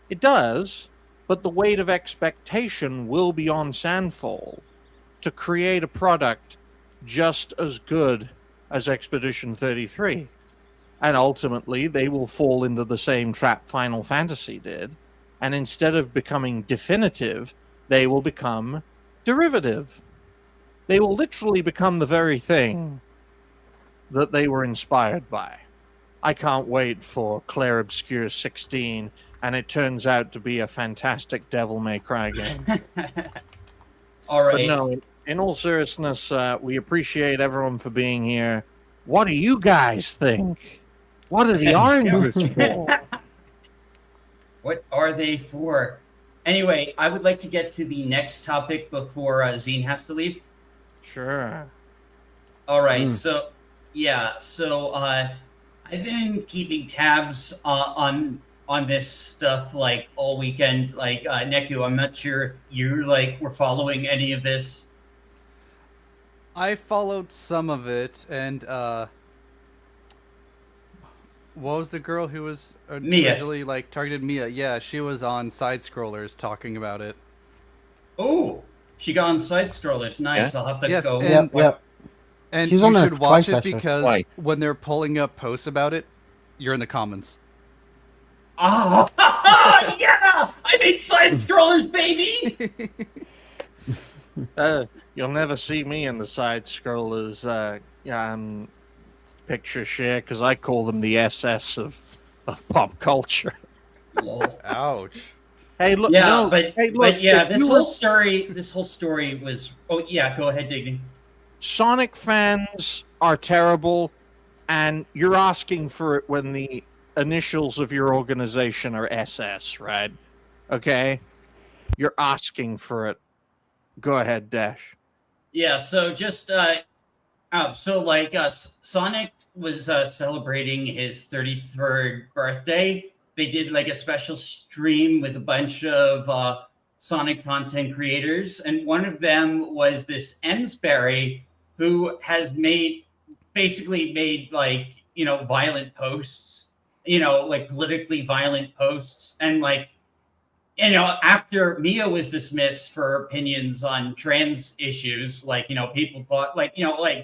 It does. But the weight of expectation will be on Sandfall to create a product just as good as Expedition 33. And ultimately, they will fall into the same trap Final Fantasy did. And instead of becoming definitive, they will become derivative. They will literally become the very thing that they were inspired by. I can't wait for Claire Obscure 16, and it turns out to be a fantastic Devil May Cry game. All right. But no, in all seriousness, we appreciate everyone for being here. What do you guys think? What are the oranges for? What are they for? Anyway, I would like to get to the next topic before Xeen has to leave. Sure. All right. So I've been keeping tabs on this stuff like all weekend. Like Neku, I'm not sure if you were following any of this. I followed some of it, and what was the girl who was Mia. originally targeted? Mia. Yeah, she was on side scrollers talking about it. Oh, she got on side scrollers. Nice. Yeah. I'll have to Yes, go. Yep. And She's you on there should watch twice, it actually. because Twice. when they're pulling up posts about it, you're in the comments. Oh, yeah! I made side scrollers, baby. You'll never see me in the side scrollers picture share because I call them the SS of pop culture. Lol. Ouch. Hey, look. Yeah, no, but hey, look, yeah, if this you whole were- story was. Oh yeah, go ahead, Digny. Sonic fans are terrible, and you're asking for it when the initials of your organization are SS, right? Okay? You're asking for it. Go ahead, Dash. Yeah, so just Sonic was celebrating his 33rd birthday. They did like a special stream with a bunch of Sonic content creators, and one of them was this Emsbury, who has basically made violent posts, politically violent posts, and after Mia was dismissed for opinions on trans issues, people thought,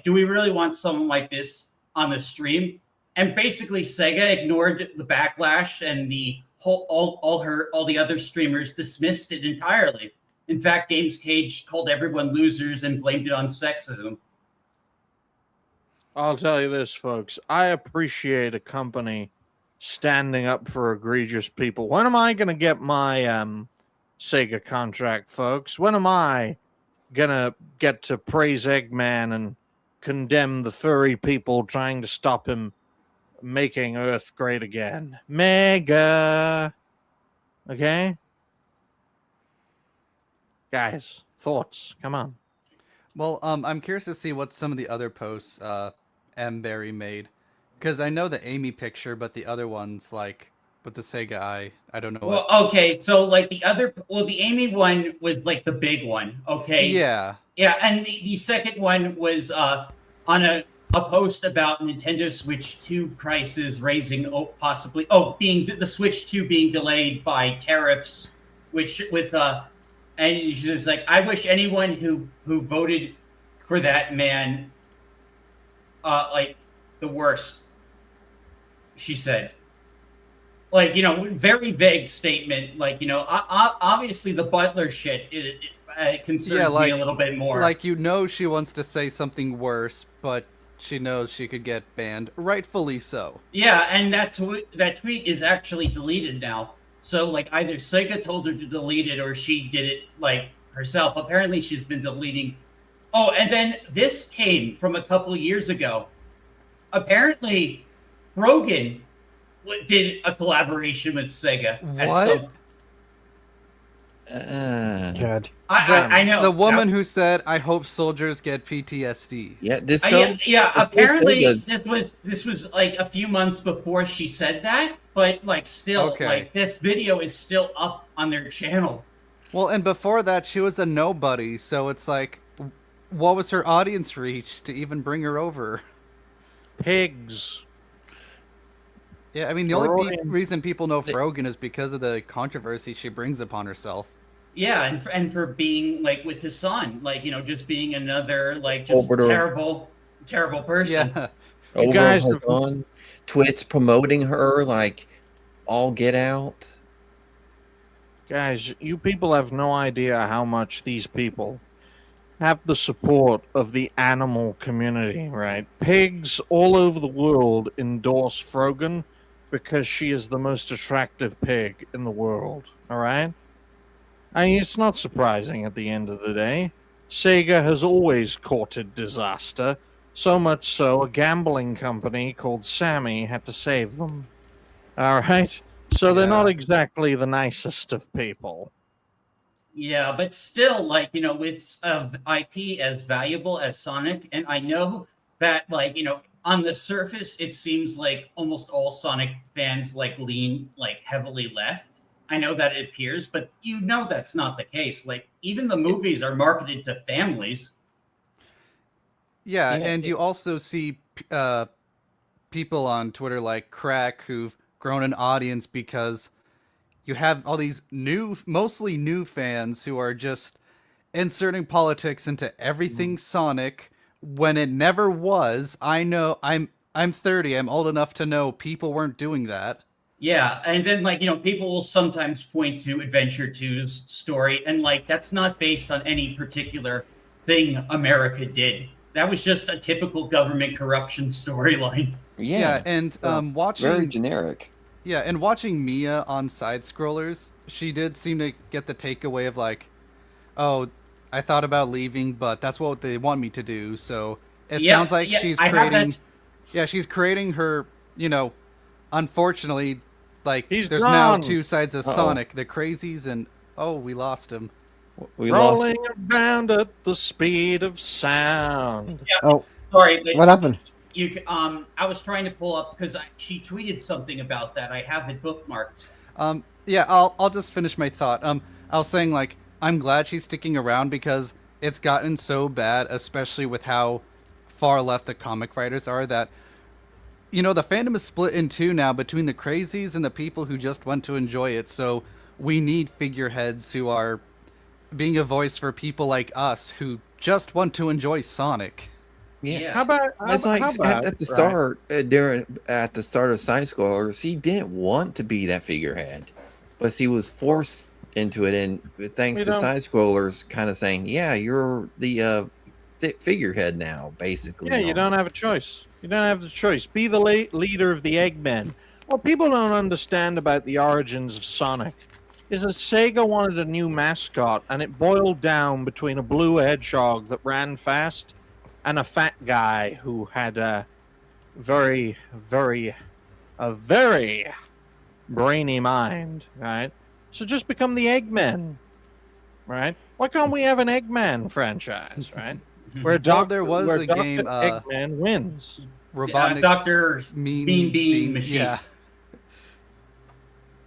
do we really want someone like this on the stream? And basically, Sega ignored the backlash, and the all the other streamers dismissed it entirely. In fact, Games Cage called everyone losers and blamed it on sexism. I'll tell you this, folks. I appreciate a company standing up for egregious people. When am I going to get my Sega contract, folks? When am I going to get to praise Eggman and condemn the furry people trying to stop him making Earth great again? Mega. Okay? Guys, thoughts. Come on. Well, I'm curious to see what some of the other posts M. Barry made. Because I know the Amy picture, but the other ones, with the Sega eye, I don't know what. Well, okay, so the Amy one was the big one, okay? Yeah. Yeah, and the second one was on a post about Nintendo Switch 2 prices raising, the Switch 2 being delayed by tariffs, and she's like, I wish anyone who voted for that man, the worst. She said, very vague statement. Obviously the Butler shit concerns me a little bit more. She wants to say something worse, but she knows she could get banned, rightfully so. Yeah, and that tweet is actually deleted now. So either Sega told her to delete it or she did it herself. Apparently she's been deleting. Oh, and then this came from a couple of years ago. Apparently Frogan did a collaboration with Sega. What? God. I know. The woman who said, I hope soldiers get PTSD. Yeah, this apparently this was a few months before she said that, but still, Okay. this video is still up on their channel. Well, and before that, she was a nobody, so it's what was her audience reach to even bring her over? Pigs. Yeah, I mean, the only reason people know Frogan is because of the controversy she brings upon herself. Yeah, and for being with his son, just being another terrible person. Yeah. You guys was on Twitch promoting her all get out. Guys, you people have no idea how much these people have the support of the animal community, right? Pigs all over the world endorse Frogan because she is the most attractive pig in the world, all right? I mean, it's not surprising at the end of the day. Sega has always courted disaster, so much so a gambling company called Sammy had to save them. All right? So they're not Yeah. exactly the nicest of people. Yeah, but still, like, with IP as valuable as Sonic, and I know that, like, on the surface, it seems like almost all Sonic fans like lean like heavily left. I know that it appears, but that's not the case. Like, even the movies are marketed to families. Yeah, Yeah, and you also see people on Twitter like Crack who've grown an audience because you have all these mostly new fans who are just inserting politics into everything Sonic when it never was. I know I'm 30. I'm old enough to know people weren't doing that. Yeah, and then like people will sometimes point to Adventure 2's story, and like that's not based on any particular thing America did. That was just a typical government corruption storyline. Yeah, yeah. and Very watching generic. and watching Mia on side scrollers, she did seem to get the takeaway of like, oh, I thought about leaving, but that's what they want me to do. So it Yeah, sounds like yeah, she's I have creating. that. Yeah, she's creating her. Unfortunately, like He's there's now gone. two sides of Uh-oh. Sonic: the crazies and we lost him. We lost. Rolling around at the speed of sound. Oh, Sorry, but what happened? I was trying to pull up because she tweeted something about that. I have it bookmarked. Yeah, I'll just finish my thought. I was saying like I'm glad she's sticking around because it's gotten so bad, especially with how far left the comic writers are, that the fandom is split in two now between the crazies and the people who just want to enjoy it. So we need figureheads who are being a voice for people like us who just want to enjoy Sonic. Yeah. How about It's like how about- at the right. start, at the start of Side Scrollers, he didn't want to be that figurehead, but he was forced into it, and thanks You to know- Side Scrollers, kind of saying, "Yeah, you're the figurehead now, basically." Yeah, you don't have a choice. You don't have the choice. Be the leader of the Eggmen. What people don't understand about the origins of Sonic is that Sega wanted a new mascot, and it boiled down between a blue hedgehog that ran fast and a fat guy who had a very brainy mind, right? So just become the Eggmen, right? Why can't we have an Eggman franchise, right? Where there was where a Dr. game, Eggman wins. Robotnik's Dr. Mean Bean Beans, Machine. yeah.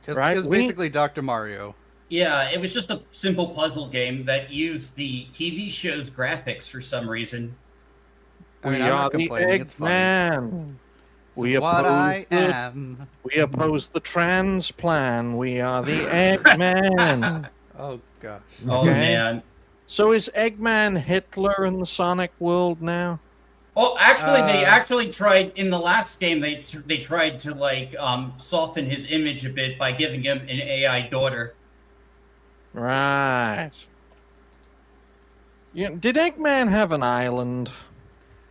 It Right, was we- basically Dr. Mario. Yeah, it was just a simple puzzle game that used the TV show's graphics for some reason. I mean, We I'm are not the complaining. It's funny. Eggman. We It's what I oppose the- am. We oppose the trans plan. We are the Eggman. Oh gosh. Oh Okay. man. So is Eggman Hitler in the Sonic world now? Oh, actually, they Uh, actually tried in the last game. They tried to like soften his image a bit by giving him an AI daughter. Right. Yeah, did Eggman have an island?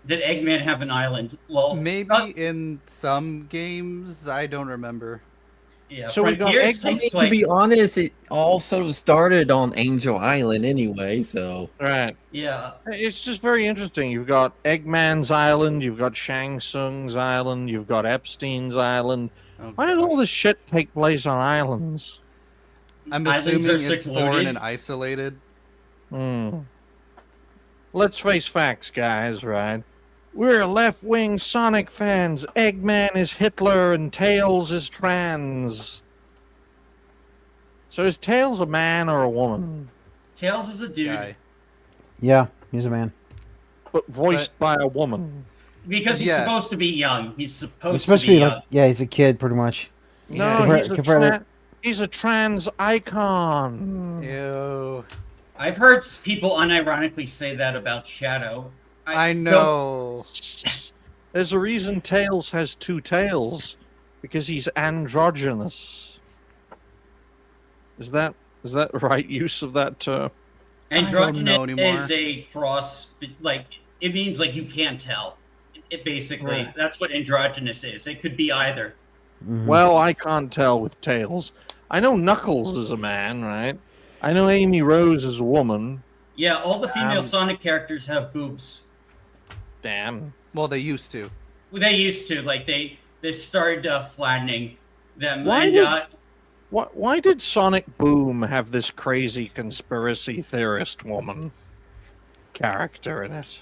Did Eggman have an island? Lol. Maybe in some games, I don't remember. Yeah. So we got Frontiers Eggman- takes To place- be honest, it all sort of started on Angel Island anyway. So Right. Yeah. It's just very interesting. You've got Eggman's Island, you've got Shang Tsung's Island, you've got Epstein's Island. Oh, Why does gosh. all this shit take place on islands? I'm Islands assuming are it's secluded. foreign and isolated. Hmm. Let's face facts, guys, right? We're left-wing Sonic fans. Eggman is Hitler and Tails is trans. So is Tails a man or a woman? Tails is a dude Guy. Yeah, he's a man. But voiced by a woman. because he's Yes. supposed to be young. He's He's supposed, supposed to be young. like, yeah, he's a kid pretty much. No, Yeah. he's a trans icon. Ew. I've heard people unironically say that about Shadow. I don't- know. There's a reason Tails has two tails, because he's androgynous. Is that the right use of that term? I don't know Androgynous anymore. is a cross, like it means like you can't tell. It basically Right. that's what androgynous is. It could be either. Mhm. Well, I can't tell with Tails. I know Knuckles is a man, right? I know Amy Rose is a woman. Yeah, all the female Sonic characters have boobs. Damn. Well, they used to. Well, they used to. Like they started flattening them. Why did Sonic Boom have this crazy conspiracy theorist woman character in it?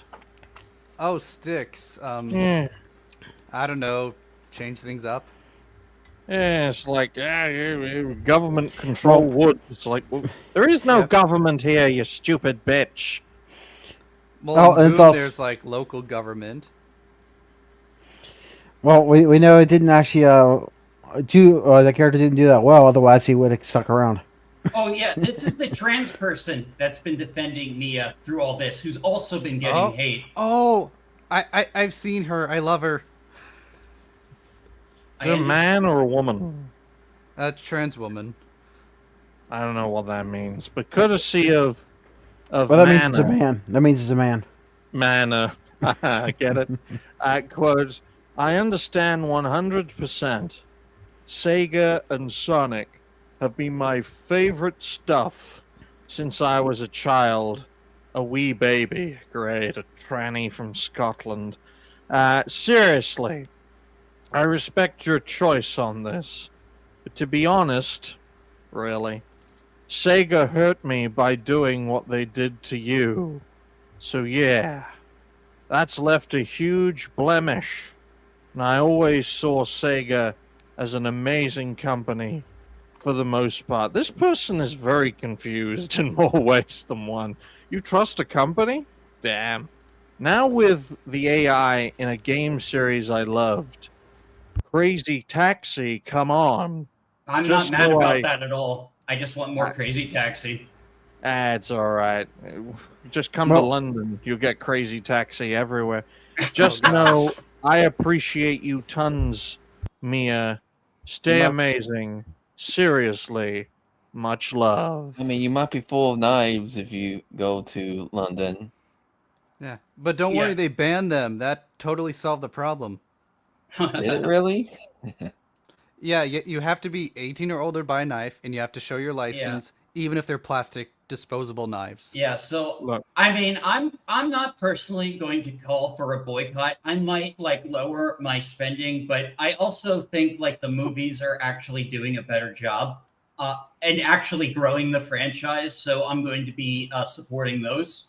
Oh, Sticks. Yeah. I don't know. Change things up. Yeah, it's like government control wood. It's like, well, there is no government here, you stupid bitch. Well, in Boom, there's like local government. Well, we know it didn't actually the character didn't do that well. Otherwise, he would have stuck around. Oh yeah, this is the trans person that's been defending Mia through all this, who's also been getting hate. Oh, I've seen her. I love her. Is it a man or a woman? A trans woman. I don't know what that means, but courtesy of well, that means it's a man. That means it's a man. Manner. I get it. Quote, I understand 100%. Sega and Sonic have been my favorite stuff since I was a child. A wee baby. Great. A tranny from Scotland. Seriously. I respect your choice on this. But to be honest, really, Sega hurt me by doing what they did to you. So yeah, that's left a huge blemish. And I always saw Sega as an amazing company for the most part. This person is very confused in more ways than one. You trust a company? Damn. Now with the AI in a game series I loved, Crazy Taxi, come on. I'm not mad about that at all. I just want more Crazy Taxi. It's all right. Just come to London. You'll get Crazy Taxi everywhere. Just know I appreciate you tons, Mia. Stay amazing. Seriously, much love. I mean, you might be full of knives if you go to London. Yeah, but don't worry, they banned them. That totally solved the problem. Did it really? Yeah, you have to be 18 or older by a knife, and you have to show your license, even if they're plastic disposable knives. Yeah, so look, I mean, I'm not personally going to call for a boycott. I might like lower my spending, but I also think like the movies are actually doing a better job and actually growing the franchise. So I'm going to be supporting those.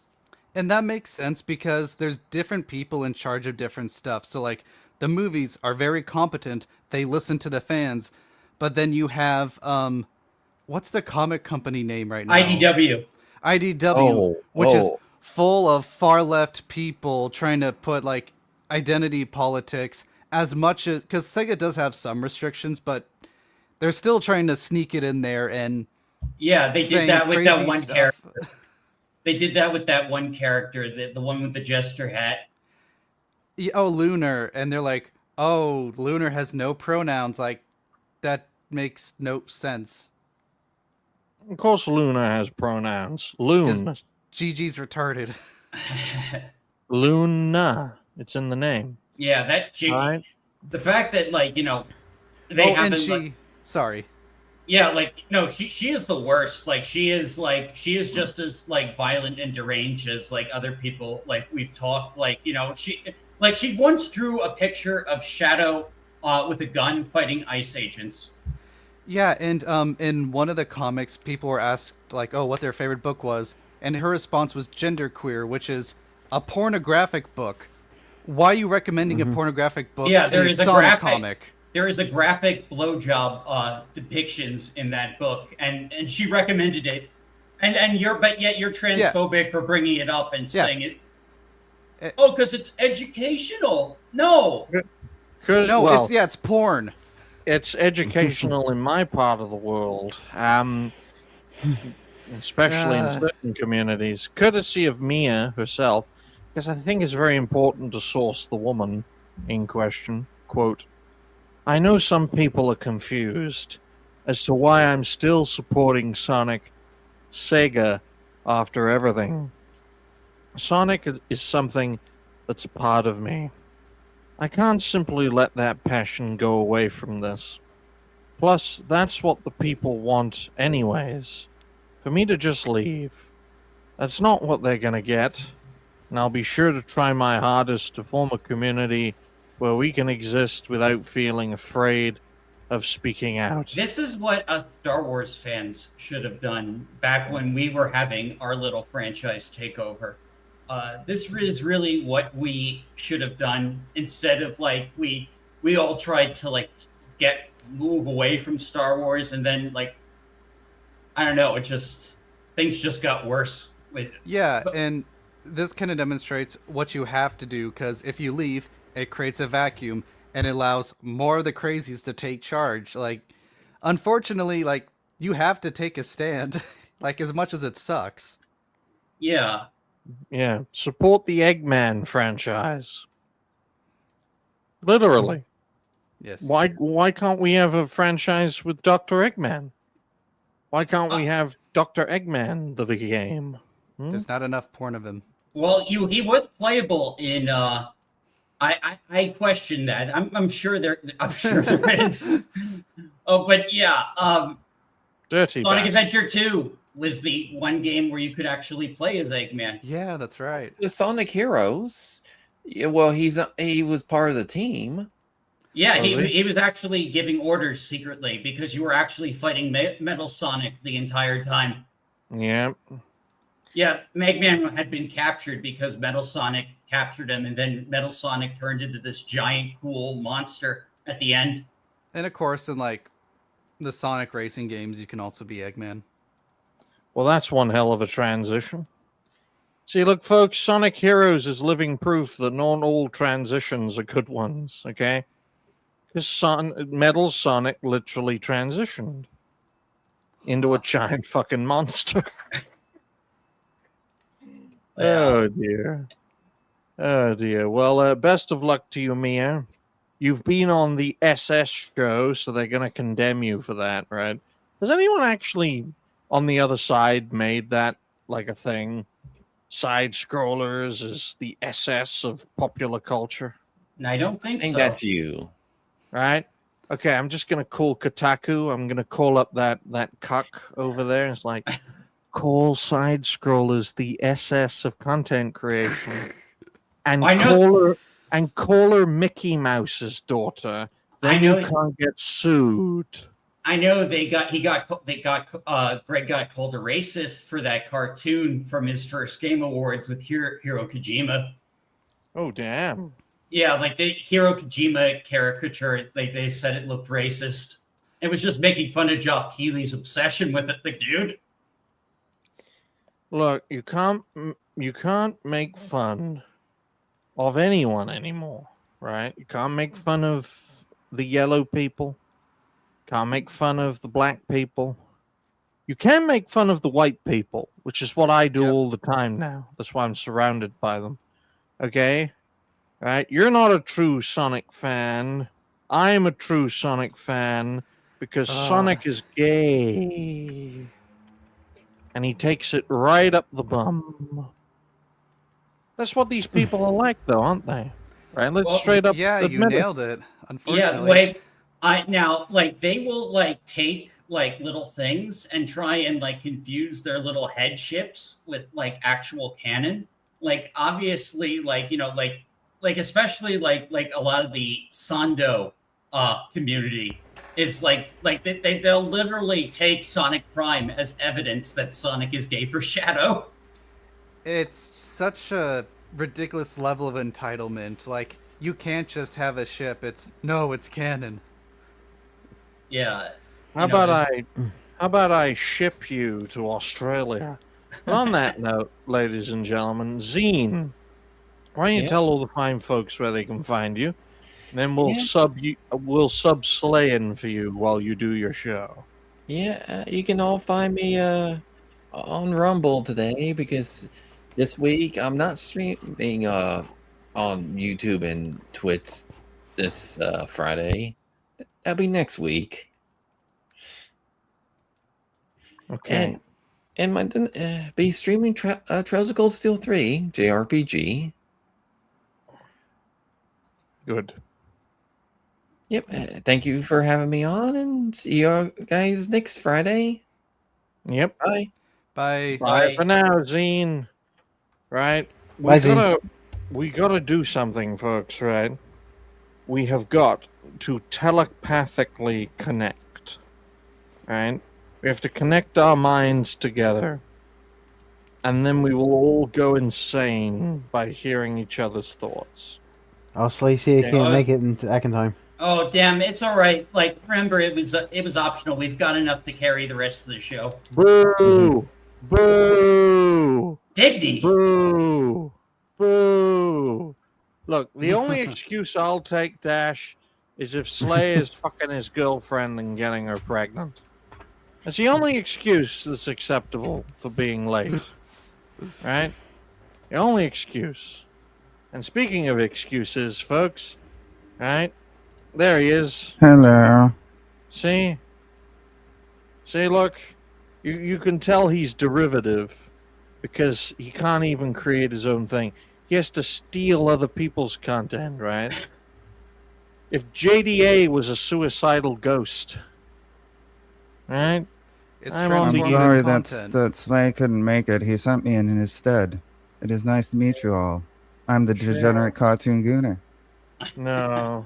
And that makes sense because there's different people in charge of different stuff. So like the movies are very competent. They listen to the fans, but then you have what's the comic company name right now? IDW, which is full of far left people trying to put like identity politics as much as, because Sega does have some restrictions, but they're still trying to sneak it in there. And yeah, they did that with that one character. They did that with that one character, the one with the jester hat. Oh, Lunar. And they're like, oh, Lunar has no pronouns. Like, that makes no sense. Of course Luna has pronouns. Loon. Gigi's retarded. Luna. It's in the name. Yeah, that Gigi. Right? The fact that, like, you know, they haven't... Sorry. Yeah, like, no, she is the worst. Like, she is just as, like, violent and deranged as, like, other people, like, we've talked. Like, you know, she once drew a picture of Shadow with a gun fighting ICE agents. Yeah, and in one of the comics, people were asked, like, oh, what their favorite book was, and her response was Genderqueer, which is a pornographic book. Why are you recommending a pornographic book in a Sonic comic? There is a graphic blowjob depictions in that book, and she recommended it. And yet you're transphobic for bringing it up and saying it. Oh, because it's educational. No. It's porn. It's educational in my part of the world, especially in certain communities, courtesy of Mia herself, because I think it's very important to source the woman in question. Quote, I know some people are confused as to why I'm still supporting Sega after everything. Sonic is something that's a part of me. I can't simply let that passion go away from this. Plus, that's what the people want anyways. For me to just leave. That's not what they're going to get. And I'll be sure to try my hardest to form a community where we can exist without feeling afraid of speaking out. This is what us Star Wars fans should have done back when we were having our little franchise takeover. This is really what we should have done instead of like we all tried to like move away from Star Wars, and then like I don't know, things just got worse. Yeah, and this kind of demonstrates what you have to do, because if you leave, it creates a vacuum and it allows more of the crazies to take charge. Like, unfortunately, like, you have to take a stand, like, as much as it sucks. Yeah. Yeah, support the Eggman franchise. Literally. Yes. Why can't we have a franchise with Dr. Eggman? Why can't we have Dr. Eggman the game? There's not enough porn of him. Well, he was playable in I question that. I'm sure there is. Oh, but yeah, Dirty Sonic bastard. Adventure 2 was the one game where you could actually play as Eggman. Yeah, that's right. The Sonic Heroes. Yeah, well, he was part of the team. Yeah, Was he was actually giving orders secretly because you were actually fighting Metal Sonic the entire time. Yeah. Yeah, Eggman had been captured because Metal Sonic captured him, and then Metal Sonic turned into this giant, cool monster at the end. And of course, in like the Sonic racing games, you can also be Eggman. Well, that's one hell of a transition. See, look, folks, Sonic Heroes is living proof that not all transitions are good ones, okay? Because Metal Sonic literally transitioned into a giant fucking monster. Oh, dear. Oh, dear. Well, best of luck to you, Mia. You've been on the SS show, so they're going to condemn you for that, right? Has anyone actually on the other side made that like a thing? Side scrollers is the SS of popular culture. And I don't think I think so. that's you. Right? Okay, I'm just going to call Kotaku. I'm going to call up that cuck over there. It's like, call side scrollers the SS of content creation. And call her Mickey Mouse's daughter. Then you can't get sued. I know Greg got called a racist for that cartoon from his first Game Awards with Hiro Kojima. Oh, damn. Yeah, like the Hiro Kojima caricature, they said it looked racist. It was just making fun of Geoff Keighley's obsession with it, the dude. Look, you can't make fun of anyone anymore, right? You can't make fun of the yellow people. Can't make fun of the black people. You can make fun of the white people, which is what I do all the time now. That's why I'm surrounded by them. Okay? Right? You're not a true Sonic fan. I'm a true Sonic fan because Sonic is gay. And he takes it right up the bum. That's what these people are like, though, aren't they? Right? Let's straight up. Yeah, you nailed it. Unfortunately. Yeah, they will like take like little things and try and like confuse their little headships with like actual canon. Like obviously, like especially like a lot of the Sando community is like they'll literally take Sonic Prime as evidence that Sonic is gay for Shadow. It's such a ridiculous level of entitlement. Like, you can't just have a ship. It's canon. Yeah. How about I ship you to Australia? But on that note, ladies and gentlemen, Xeen, why don't you tell all the fine folks where they can find you? And then we'll sub slaying for you while you do your show. Yeah, you can all find me on Rumble today because this week I'm not streaming on YouTube and Twitch this Friday. That'll be next week. Okay. And my be streaming Trails of Cold Steel 3 JRPG. Good. Yep. Thank you for having me on, and see you guys next Friday. Yep. Bye. Bye. Bye for now, Xeen. Right? Bye, Xeen. We gotta do something, folks, right? We have got to telepathically connect. Right? We have to connect our minds together. And then we will all go insane by hearing each other's thoughts. Oh, Slacy, I can't make it back in time. Oh damn, it's all right. Like, remember, it was optional. We've got enough to carry the rest of the show. Boo! Boo! Digny. Boo! Boo! Look, the only excuse I'll take, Dash, is if Slay is fucking his girlfriend and getting her pregnant. That's the only excuse that's acceptable for being late. Right? The only excuse. And speaking of excuses, folks, right? There he is. Hello. See? Look, you can tell he's derivative because he can't even create his own thing. He has to steal other people's content, right? If JDA was a suicidal ghost, right? It's I'm I'm transformative sorry content. that Slay couldn't make it. He sent me in his stead. It is nice to meet you all. I'm the degenerate cartoon gooner. No,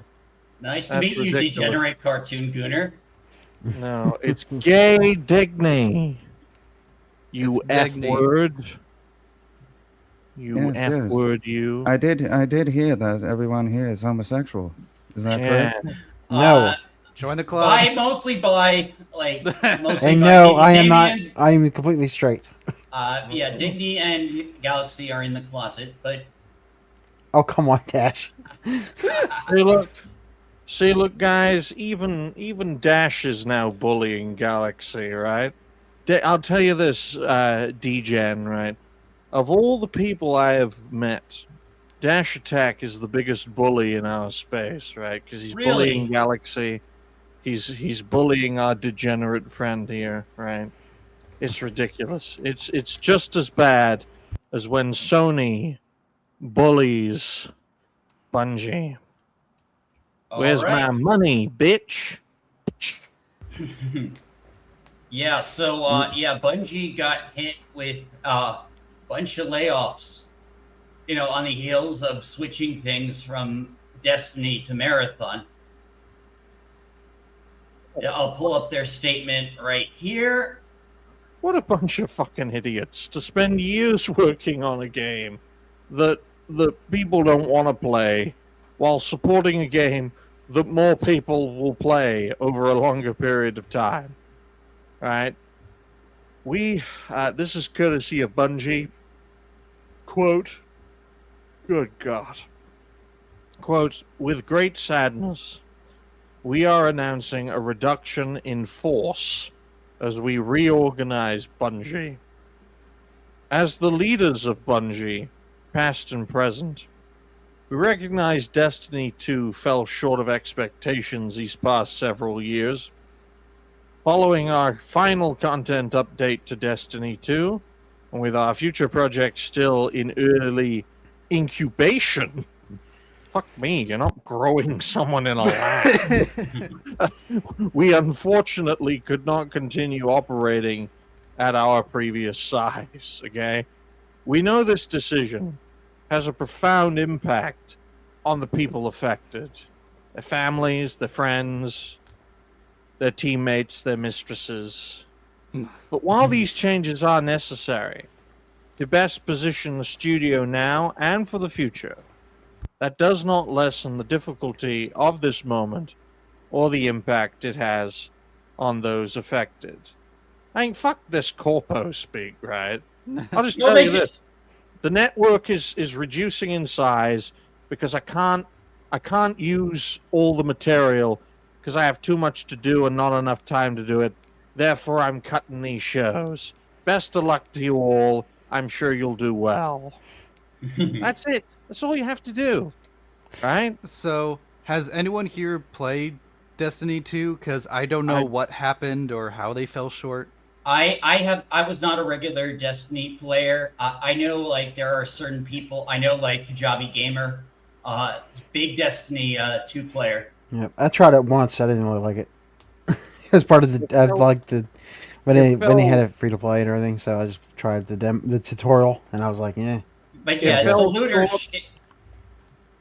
Nice to That's meet you, ridiculous. degenerate cartoon gooner. no, it's gay Digny. You It's F Digny. word. You Yes, F yes. word, you. I did hear that everyone here is homosexual. Is that Yeah. correct? No. Join the club. Mostly by, like, mostly And by no, I am not. Damien. I am completely straight. Yeah, Digny and Galaxy are in the closet, but Oh, come on, Dash. See, look, guys. Even Dash is now bullying Galaxy, right? I'll tell you this, D-Gen, right? Of all the people I have met, Dash Attack is the biggest bully in our space, right? Because he's Really? bullying Galaxy. He's bullying our degenerate friend here, right? It's ridiculous. It's just as bad as when Sony bullies Bungie. Where's my money, bitch? yeah, so Bungie got hit with a bunch of layoffs, on the heels of switching things from Destiny to Marathon. Yeah, I'll pull up their statement right here. What a bunch of fucking idiots to spend years working on a game that people don't want to play while supporting a game that more people will play over a longer period of time. Right? This is courtesy of Bungie. Quote, good God. Quote, with great sadness, we are announcing a reduction in force as we reorganize Bungie. As the leaders of Bungie, past and present, we recognize Destiny 2 fell short of expectations these past several years. Following our final content update to Destiny 2, and with our future projects still in early incubation, fuck me, you're not growing someone in a lab. We unfortunately could not continue operating at our previous size, okay? We know this decision has a profound impact on the people affected. Their families, their friends, their teammates, their mistresses. But while these changes are necessary to best position the studio now and for the future, that does not lessen the difficulty of this moment or the impact it has on those affected. I mean, fuck this corpo speak, right? I'll just tell you this. The network is reducing in size because I can't use all the material because I have too much to do and not enough time to do it. Therefore, I'm cutting these shows. Best of luck to you all. I'm sure you'll do well. That's it. That's all you have to do. Right? So, has anyone here played Destiny 2? Because I don't know what happened or how they fell short. I was not a regular Destiny player. I know, like, there are certain people. I know, like, Kajabi Gamer, big Destiny 2 player. Yeah, I tried it once. I didn't really like it. It was part of the But It then he had fell- it free to play and everything, so I just tried the tutorial, and I was like, yeah. But It yeah, it's a fell looter. short.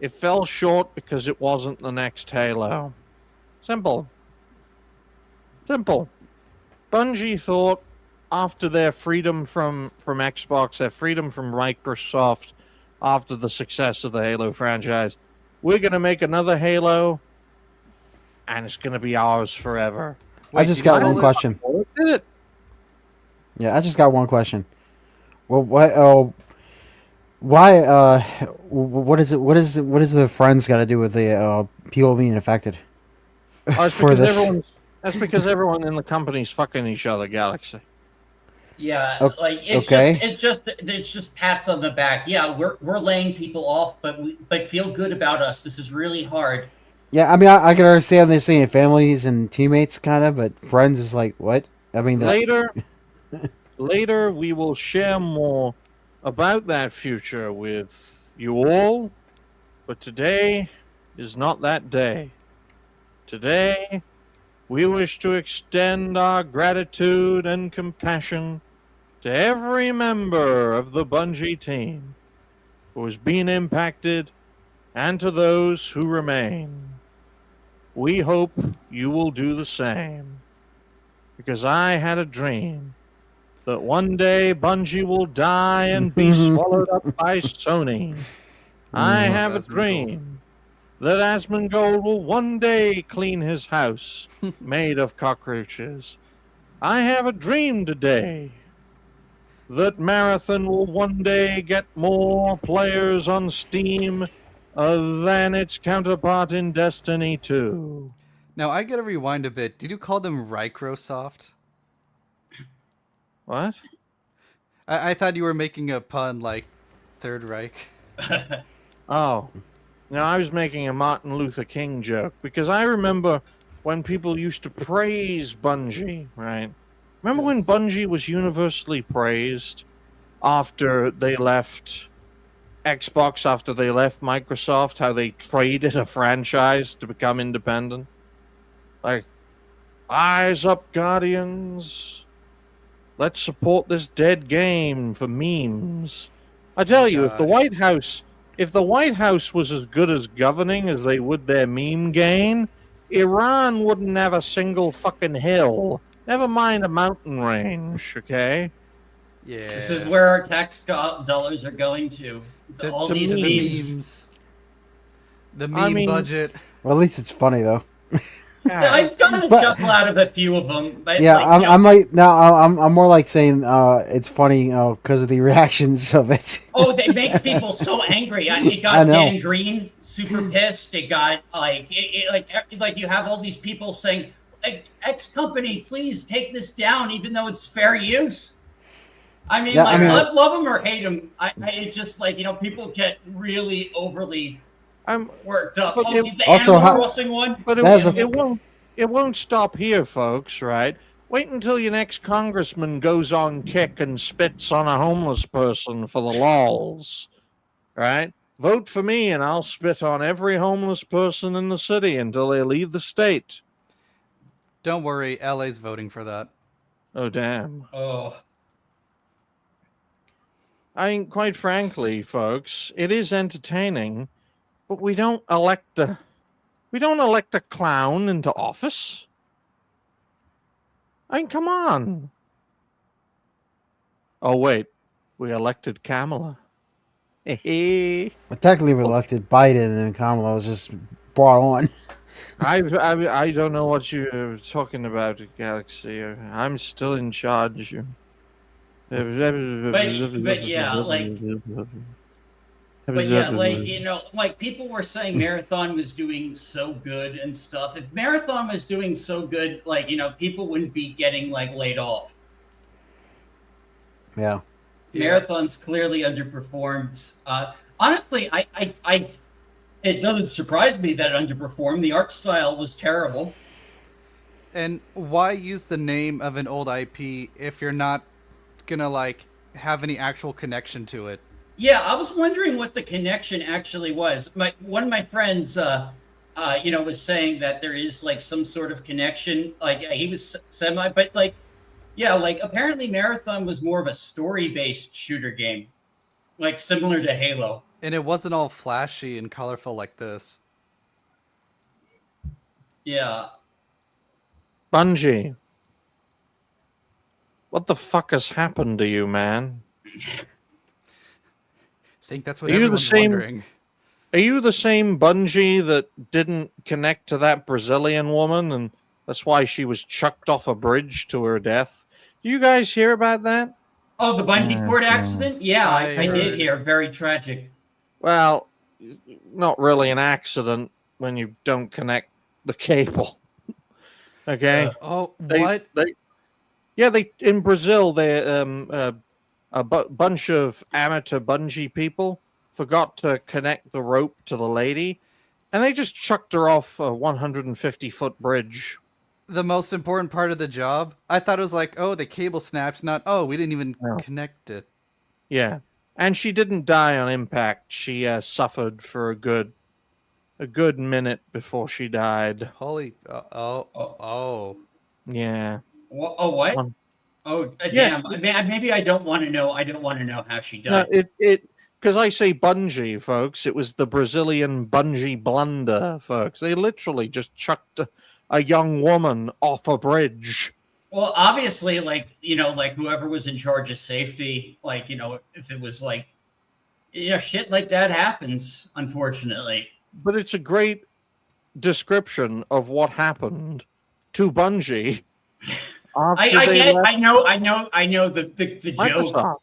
It fell short because it wasn't the next Halo. Simple. Bungie thought after their freedom from Xbox, their freedom from Microsoft, after the success of the Halo franchise, we're going to make another Halo, and it's going to be ours forever. I just did you got one call it- question. Did it? Yeah, I just got one question. Well, what? Oh, why? What is it? What is the friends got to do with the people being affected? Oh, it's For because this. that's because everyone in the company's fucking each other, Galaxy. Yeah, O- like it's okay. it's just pats on the back. Yeah, we're laying people off, but feel good about us. This is really hard. Yeah, I mean, I can understand they're saying families and teammates, kind of, but friends is like what? I mean, Later, we will share more about that future with you all, but today is not that day. Today, we wish to extend our gratitude and compassion to every member of the Bungie team who has been impacted and to those who remain. We hope you will do the same, because I had a dream that one day Bungie will die and be swallowed up by Sony. I Love have a Asmongold. dream that Asmongold will one day clean his house made of cockroaches. I have a dream today that Marathon will one day get more players on Steam than its counterpart in Destiny 2. Now I gotta rewind a bit. Did you call them Microsoft? What? I thought you were making a pun like Third Reich. Oh. Now, I was making a Martin Luther King joke because I remember when people used to praise Bungie, right? Remember when Yes. Bungie was universally praised after they left Xbox, after they left Microsoft, how they traded a franchise to become independent? Like, eyes up, Guardians. Let's support this dead game for memes. I tell you, if the gosh. White House was as good as governing as they would their meme gain, Iran wouldn't have a single fucking hill. Never mind a mountain range, okay? Yeah. This is where our tax dollars are going to. All to these the memes. memes. The I meme mean- budget. well, at least it's funny though. I've gotten a But- chuckle out of a few of them. But Yeah, like, I'm like no, I'm more like saying it's funny because of the reactions of it. oh, it makes people so angry. It I got know. Dan Green super pissed. It got like you have all these people saying, "X company, please take this down," even though it's fair use. I mean, Yeah, like I mean- love them or hate them. It's just like people get really overly I'm, worked up. But Oh, it- the also, Animal how- Crossing one. but That's it won't stop here, folks, right? Wait until your next congressman goes on kick and spits on a homeless person for the lols, right? Vote for me and I'll spit on every homeless person in the city until they leave the state. Don't worry, LA's voting for that. Oh, damn. Oh, I mean, quite frankly, folks, it is entertaining, but we don't elect a clown into office. I mean, come on. Oh wait, we elected Kamala. I Technically, we elected Biden, and Kamala was just brought on. I don't know what you're talking about, Galaxy. I'm still in charge. but yeah, like people were saying Marathon was doing so good and stuff. If Marathon was doing so good, people wouldn't be getting laid off. Yeah. Yeah. Marathon's clearly underperformed. Honestly, it doesn't surprise me that it underperformed. The art style was terrible. And why use the name of an old IP if you're not gonna have any actual connection to it? Yeah, I was wondering what the connection actually was. One of my friends, was saying that there is some sort of connection. He was semi, but Yeah, like apparently Marathon was more of a story-based shooter game, like similar to Halo. And it wasn't all flashy and colorful like this. Yeah. Bungie, what the fuck has happened to you, man? I think that's what Are you the everyone's same- wondering. Are you the same Bungie that didn't connect to that Brazilian woman, and that's why she was chucked off a bridge to her death? Do you guys hear about that? Oh, the bungee Yes, cord yes. accident? Yeah, I I did heard. hear. Very tragic. Well, not really an accident when you don't connect the cable. Okay. Oh, They- what? They in Brazil, bunch of amateur bungee people forgot to connect the rope to the lady, and they just chucked her off a 150-foot bridge. The most important part of the job? I thought it was like, oh, the cable snaps, not, oh, we didn't even No. connect it. Yeah, and she didn't die on impact. She suffered for a good minute before she died. Holy, oh. Yeah. Oh, what? Um, Oh, yeah. damn. Maybe I don't want to know. I don't want to know how she No, died. it because I say Bungie, folks. It was the Brazilian Bungie blunder, folks. They literally just chucked a young woman off a bridge. Well, obviously, like whoever was in charge of safety, if it was shit like that happens, unfortunately. But it's a great description of what happened to Bungie. I get. I know the joke. Microsoft.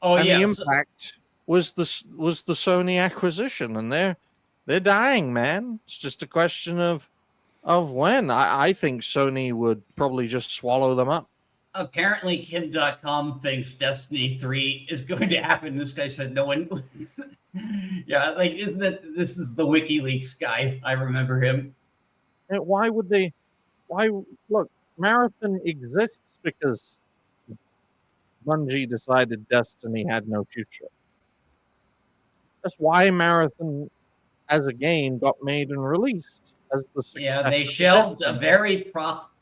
Oh And yeah. the impact was the Sony acquisition, and they're dying, man. It's just a question of when. I think Sony would probably just swallow them up. Apparently, Kim.com thinks Destiny 3 is going to happen. This guy said no one. Yeah, isn't it? This is the WikiLeaks guy. I remember him. And why would they? Why look? Marathon exists because Bungie decided Destiny had no future. That's why Marathon, as a game, got made and released as the success. Yeah, they of shelved a Destiny. very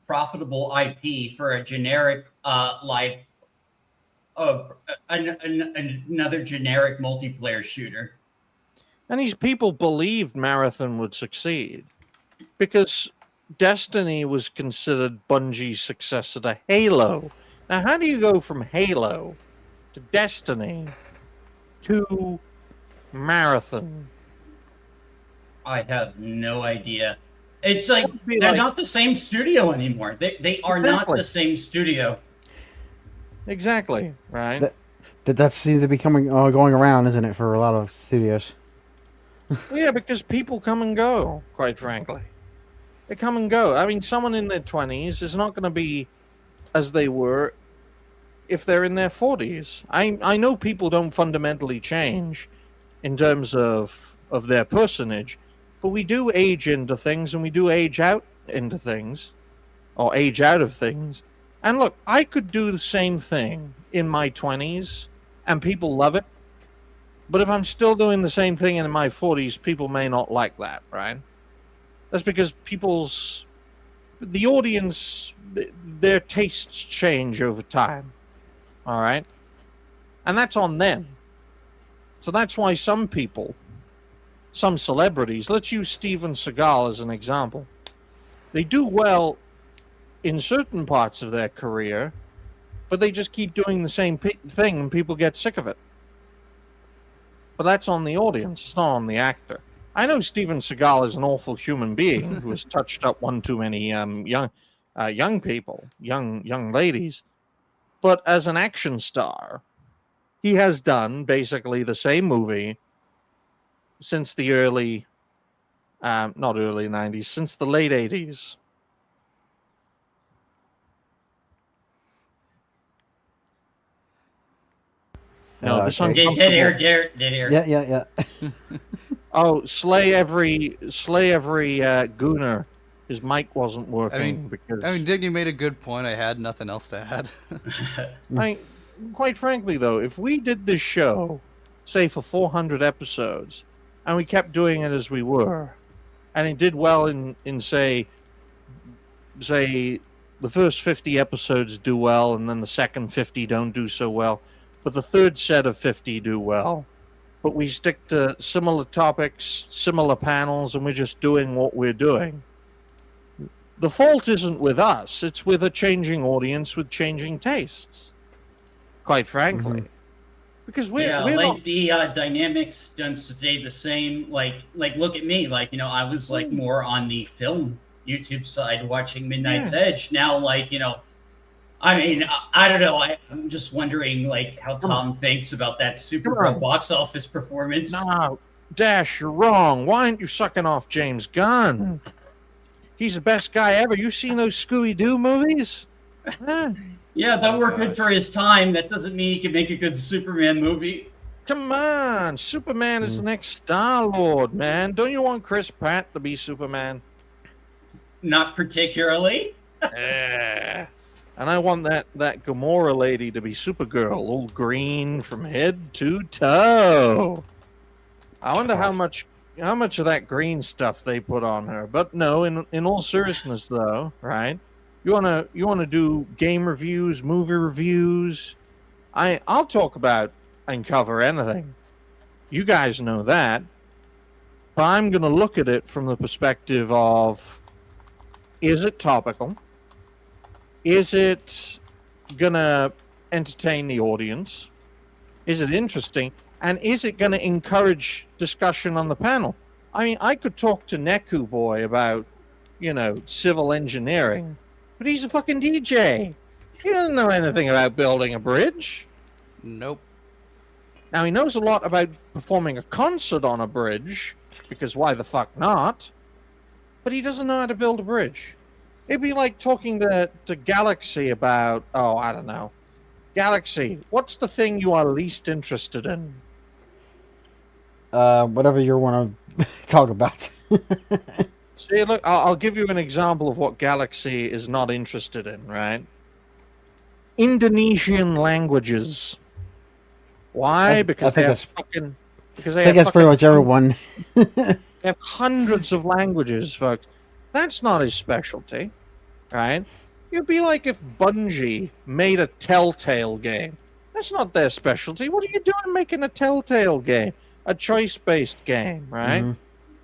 profitable IP for a generic life of another generic multiplayer shooter. And these people believed Marathon would succeed because Destiny was considered Bungie's successor to Halo. Now, how do you go from Halo to Destiny to Marathon? I have no idea. It's like Would be they're like- not the same studio anymore. They are not Exactly. the same studio. Exactly, right? That seems to be going around, isn't it, for a lot of studios? Well, yeah, because people come and go, quite frankly. They come and go. I mean, someone in their 20s is not going to be as they were if they're in their 40s. I know people don't fundamentally change in terms of their personage, but we do age into things and we do age out into things, or age out of things. And look, I could do the same thing in my 20s and people love it. But if I'm still doing the same thing in my 40s, people may not like that, right? That's because the audience, their tastes change over time. All right? And that's on them. So that's why some people, some celebrities, let's use Steven Seagal as an example. They do well in certain parts of their career, but they just keep doing the same thing and people get sick of it. But that's on the audience. It's not on the actor. I know Steven Seagal is an awful human being who has touched up one too many young people, young ladies. But as an action star, he has done basically the same movie since the not early 90s, since the late 80s. No, this Okay. Dead uncomfortable. dead air. Yeah. Oh, slay every gooner. His mic wasn't working because Dig, you made a good point. I had nothing else to add. quite frankly though, if we did this show, say for 400 episodes, and we kept doing it as we were, and it did well in say the first 50 episodes do well, and then the second 50 don't do so well. But the third set of 50 do well. But we stick to similar topics, similar panels, and we're just doing what we're doing. The fault isn't with us. It's with a changing audience with changing tastes, quite frankly. Because we're not... the dynamics don't stay the same. Like look at me. Like, I was like more on the film YouTube side watching Midnight's Edge. Now, like, I mean, I don't know. I'm just wondering, like, how Tom thinks about that Supergirl box office performance. No, Dash, you're wrong. Why aren't you sucking off James Gunn? He's the best guy ever. You seen those Scooby-Doo movies? Yeah, that were good for his time. That doesn't mean he can make a good Superman movie. Come on. Superman is the next Star-Lord, man. Don't you want Chris Pratt to be Superman? Not particularly. And I want that Gamora lady to be Supergirl, all green from head to toe. I wonder how much of that green stuff they put on her. But no, in all seriousness though, right? You wanna do game reviews, movie reviews. I'll talk about and cover anything. You guys know that. But I'm gonna look at it from the perspective of, is it topical? Is it gonna entertain the audience? Is it interesting? And is it gonna encourage discussion on the panel? I mean, I could talk to Neku Boy about, civil engineering, but he's a fucking DJ. He doesn't know anything about building a bridge. Nope. Now, he knows a lot about performing a concert on a bridge, because why the fuck not? But he doesn't know how to build a bridge. It'd be like talking to Galaxy about, I don't know. Galaxy, what's the thing you are least interested in? Whatever you want to talk about. See, look, I'll give you an example of what Galaxy is not interested in, right? Indonesian languages. Why? Because they have fucking... Because I think that's pretty much everyone. They have hundreds of languages, folks. That's not his specialty, right? It'd be like if Bungie made a Telltale game. That's not their specialty. What are you doing making a Telltale game? A choice-based game, right? Mm-hmm.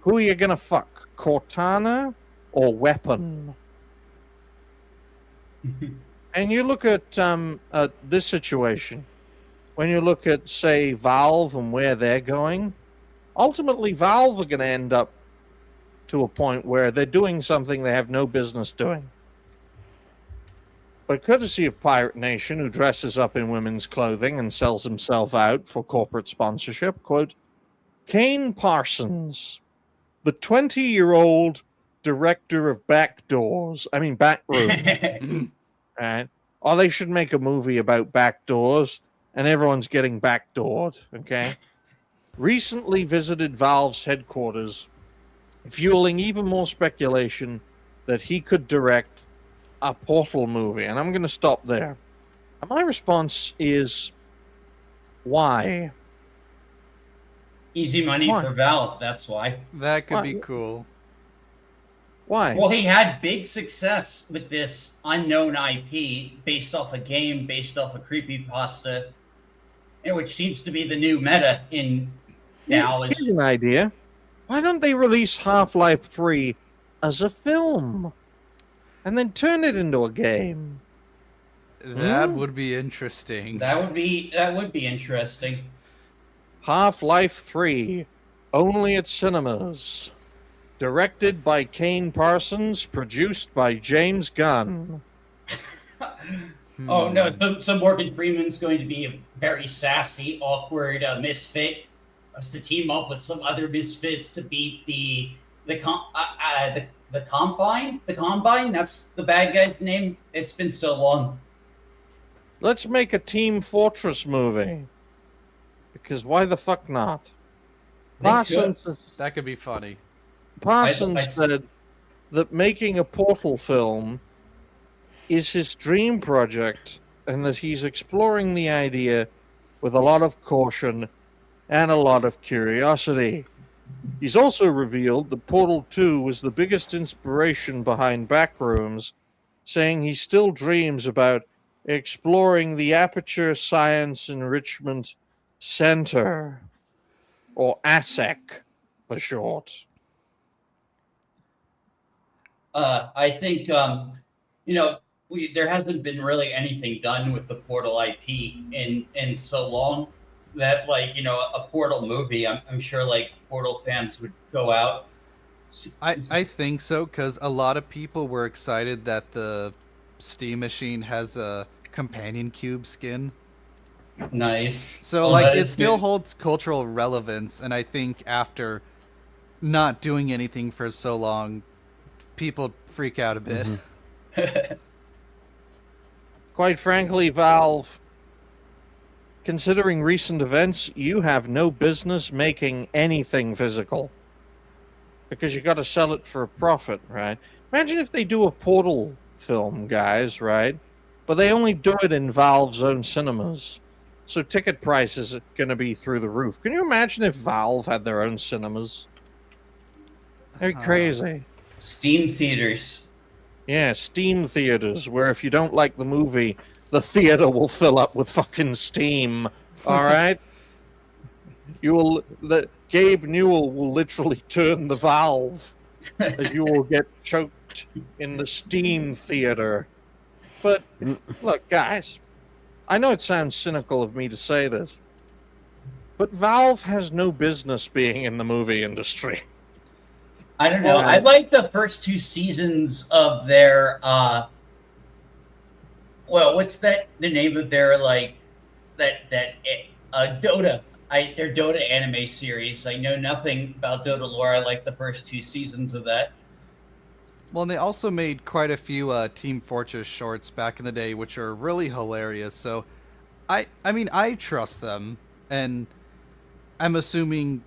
Who are you gonna fuck? Cortana or Weapon? And you look at this situation. When you look at, say, Valve and where they're going, ultimately Valve are going to end up to a point where they're doing something they have no business doing. But courtesy of Pirate Nation, who dresses up in women's clothing and sells himself out for corporate sponsorship, quote, Kane Parsons, the 20-year-old director of Backrooms, right? Or they should make a movie about backdoors, and everyone's getting backdoored, okay? Recently visited Valve's headquarters, fueling even more speculation that he could direct a Portal movie. And I'm going to stop there. And my response is, why? Easy money for Valve, that's why. That could be cool. Why? Well, he had big success with this unknown IP based off a game, based off a creepypasta, which seems to be the new meta in now. Here's an idea. Why don't they release Half-Life 3 as a film? And then turn it into a game? That would be interesting. That would be interesting. Half-Life 3, only at cinemas. Directed by Kane Parsons, produced by James Gunn. Oh no, so Morgan Freeman's going to be a very sassy, awkward misfit. Us to team up with some other misfits to beat the Combine. The Combine. That's the bad guy's name. It's been so long. Let's make a Team Fortress movie. Because why the fuck not? Parsons, that could be funny. Parsons said that making a Portal film is his dream project, and that he's exploring the idea with a lot of caution and a lot of curiosity. He's also revealed that Portal 2 was the biggest inspiration behind Backrooms, saying he still dreams about exploring the Aperture Science Enrichment Center, or ASEC for short. I think there hasn't been really anything done with the Portal IP in so long that a Portal movie. I'm sure Portal fans would go out. I think so, because a lot of people were excited that the Steam Machine has a companion cube skin. Nice. So it still holds cultural relevance, and I think after not doing anything for so long, people freak out a bit. Mm-hmm. Quite frankly, Valve, considering recent events, you have no business making anything physical. Because you got to sell it for a profit, right? Imagine if they do a Portal film, guys, right? But they only do it in Valve's own cinemas. So ticket prices are going to be through the roof. Can you imagine if Valve had their own cinemas? They're crazy. Steam theaters. Yeah, Steam theaters, where if you don't like the movie, the theater will fill up with fucking steam. All right? Gabe Newell will literally turn the valve as you will get choked in the steam theater. But look, guys, I know it sounds cynical of me to say this, but Valve has no business being in the movie industry. I don't know. I like the first 2 seasons of their what's the name of their Dota? Their Dota anime series. I know nothing about Dota lore. I like the first 2 seasons of that. Well, and they also made quite a few Team Fortress shorts back in the day, which are really hilarious. So, I mean, I trust them, and I'm assuming,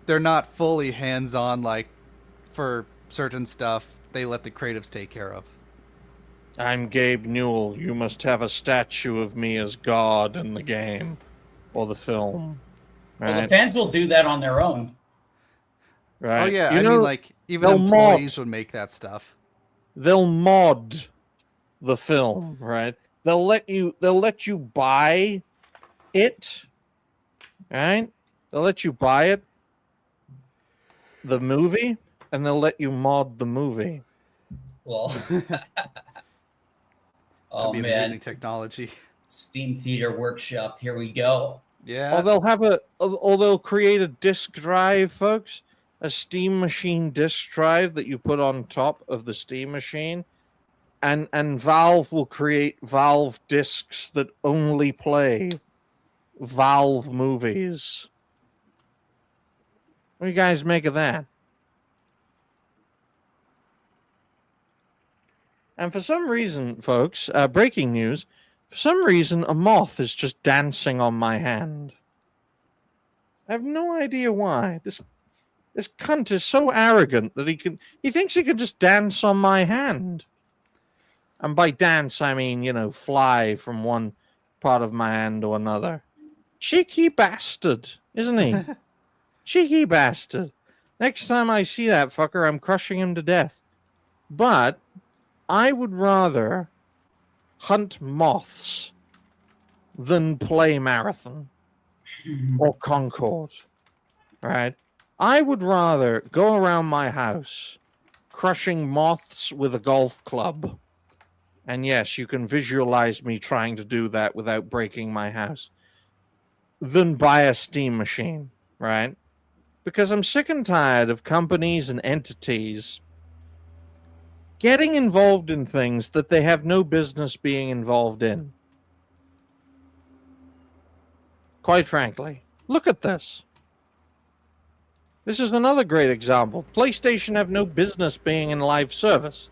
they're not fully hands-on, for certain stuff. They let the creatives take care of. I'm Gabe Newell. You must have a statue of me as God in the game. Or the film. Right? Well, the fans will do that on their own. Right. Oh, yeah. Even employees would make that stuff. They'll mod the film, right? They'll let you buy it. Right? They'll let you buy it, the movie, and they'll let you mod the movie. Well, That'd be amazing technology. Steam Theater Workshop. Here we go. Yeah. Or they'll create a disk drive, folks. A Steam Machine disk drive that you put on top of the Steam Machine, and Valve will create Valve discs that only play Valve movies. What do you guys make of that? And for some reason, folks, breaking news. For some reason, a moth is just dancing on my hand. I have no idea why. This cunt is so arrogant that he thinks he can just dance on my hand. And by dance, I mean, fly from one part of my hand to another. Cheeky bastard, isn't he? Cheeky bastard. Next time I see that fucker, I'm crushing him to death. But I would rather hunt moths than play Marathon or Concord, right? I would rather go around my house crushing moths with a golf club. And yes, you can visualize me trying to do that without breaking my house, than buy a Steam Machine, right? Because I'm sick and tired of companies and entities getting involved in things that they have no business being involved in. Quite frankly, look at this. This is another great example. PlayStation have no business being in live service.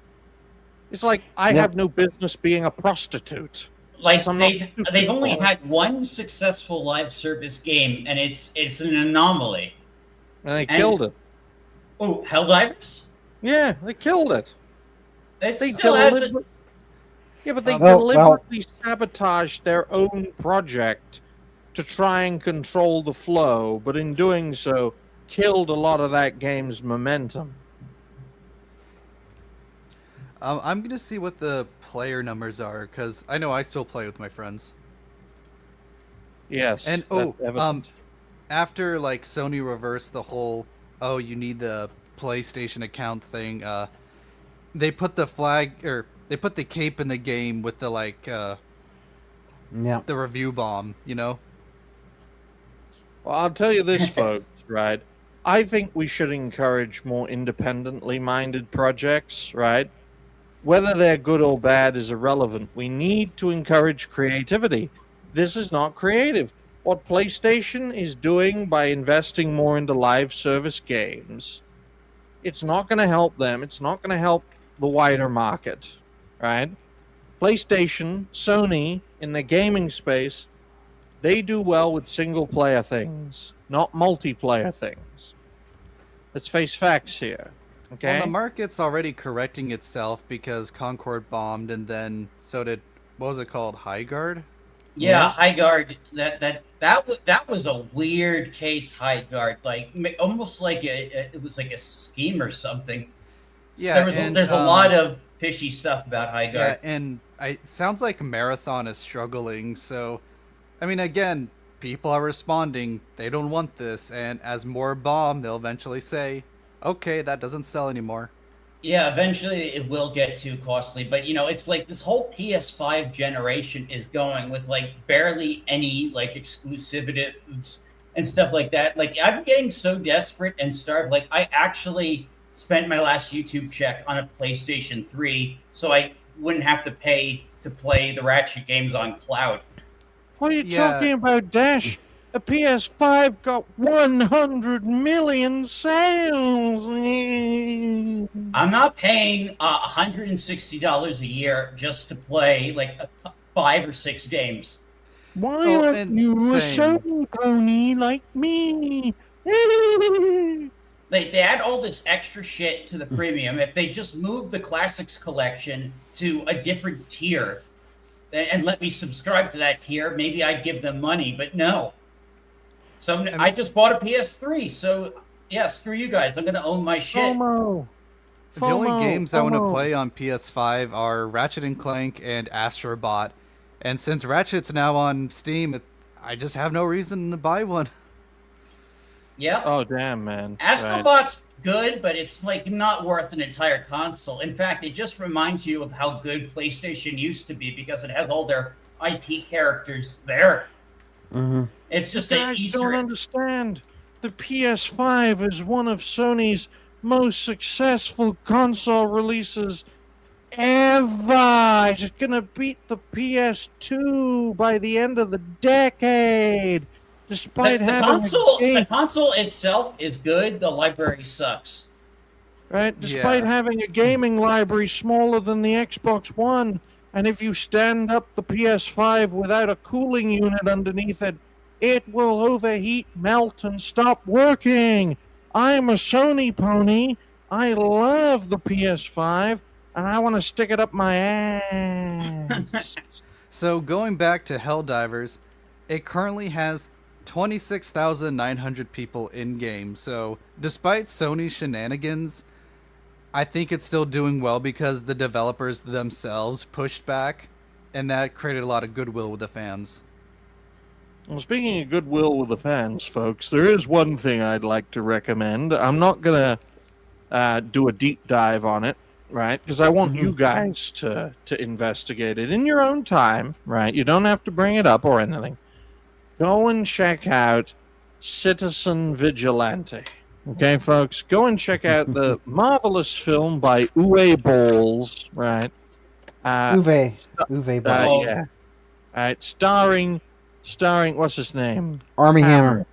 It's like I have no business being a prostitute. They've only had one successful live service game, and it's an anomaly. And they killed it. Oh, Helldivers? Yeah, they killed it. They deliberately sabotaged their own project to try and control the flow, but in doing so, killed a lot of that game's momentum. I'm gonna see what the player numbers are because I know I still play with my friends. Yes. And that's evident. after like Sony reversed the whole you need the PlayStation account thing, they put the flag or they put the cape in the game with the Yeah. the review bomb, you know? Well, I'll tell you this, folks, right? I think we should encourage more independently minded projects, right? Whether they're good or bad is irrelevant. We need to encourage creativity. This is not creative. What PlayStation is doing by investing more into live service games, it's not going to help them. It's not going to help the wider market, right? PlayStation, Sony, in the gaming space, they do well with single player things, not multiplayer things. Let's face facts here. Okay. Well, the market's already correcting itself because Concord bombed, and then so did what was it called, High Guard? Yeah, High Guard. That was a weird case. High Guard, like almost like it was like a scheme or something. Yeah, there's a lot of fishy stuff about High Guard. Yeah, and it sounds like Marathon is struggling. So, I mean, again, people are responding. They don't want this, and as more bomb, they'll eventually say, "Okay, that doesn't sell anymore." Yeah, eventually it will get too costly, but it's like this whole PS5 generation is going with like barely any like exclusivities and stuff like that. Like I'm getting so desperate and starved. Like I actually spent my last YouTube check on a PlayStation 3 so I wouldn't have to pay to play the Ratchet games on cloud. What are you talking about, Dash? The PS5 got 100 million sales. I'm not paying $160 a year just to play like 5 or 6 games. Why aren't you a Sony pony like me? They add all this extra shit to the premium. If they just move the Classics collection to a different tier and let me subscribe to that tier, maybe I'd give them money, but no. So I just bought a PS3, so yeah, screw you guys. I'm going to own my shit. FOMO. The only games I want to play on PS5 are Ratchet and Clank and Astrobot. And since Ratchet's now on Steam, I just have no reason to buy one. Yep. Oh, damn, man. Astrobot's good, but it's like not worth an entire console. In fact, it just reminds you of how good PlayStation used to be because it has all their IP characters there. Mm-hmm. It's just you an guys Easter don't egg. understand. The PS5 is one of Sony's most successful console releases ever. It's gonna beat the PS2 by the end of the decade. Despite The console itself is good. The library sucks. Right? Despite having a gaming library smaller than the Xbox One, and if you stand up the PS5 without a cooling unit underneath it, it will overheat, melt, and stop working. I'm a Sony pony. I love the PS5, and I want to stick it up my ass. So going back to Helldivers, it currently has 26,900 people in game. So despite Sony's shenanigans, I think it's still doing well because the developers themselves pushed back, and that created a lot of goodwill with the fans. Well, speaking of goodwill with the fans, folks, there is one thing I'd like to recommend. I'm not going to do a deep dive on it, right? Because I want you guys to investigate it in your own time, right? You don't have to bring it up or anything. Go and check out Citizen Vigilante. Okay, folks? Go and check out the marvelous film by Uwe Balls, right? Uwe Balls. Yeah. All right, starring, what's his name? Army Hammer.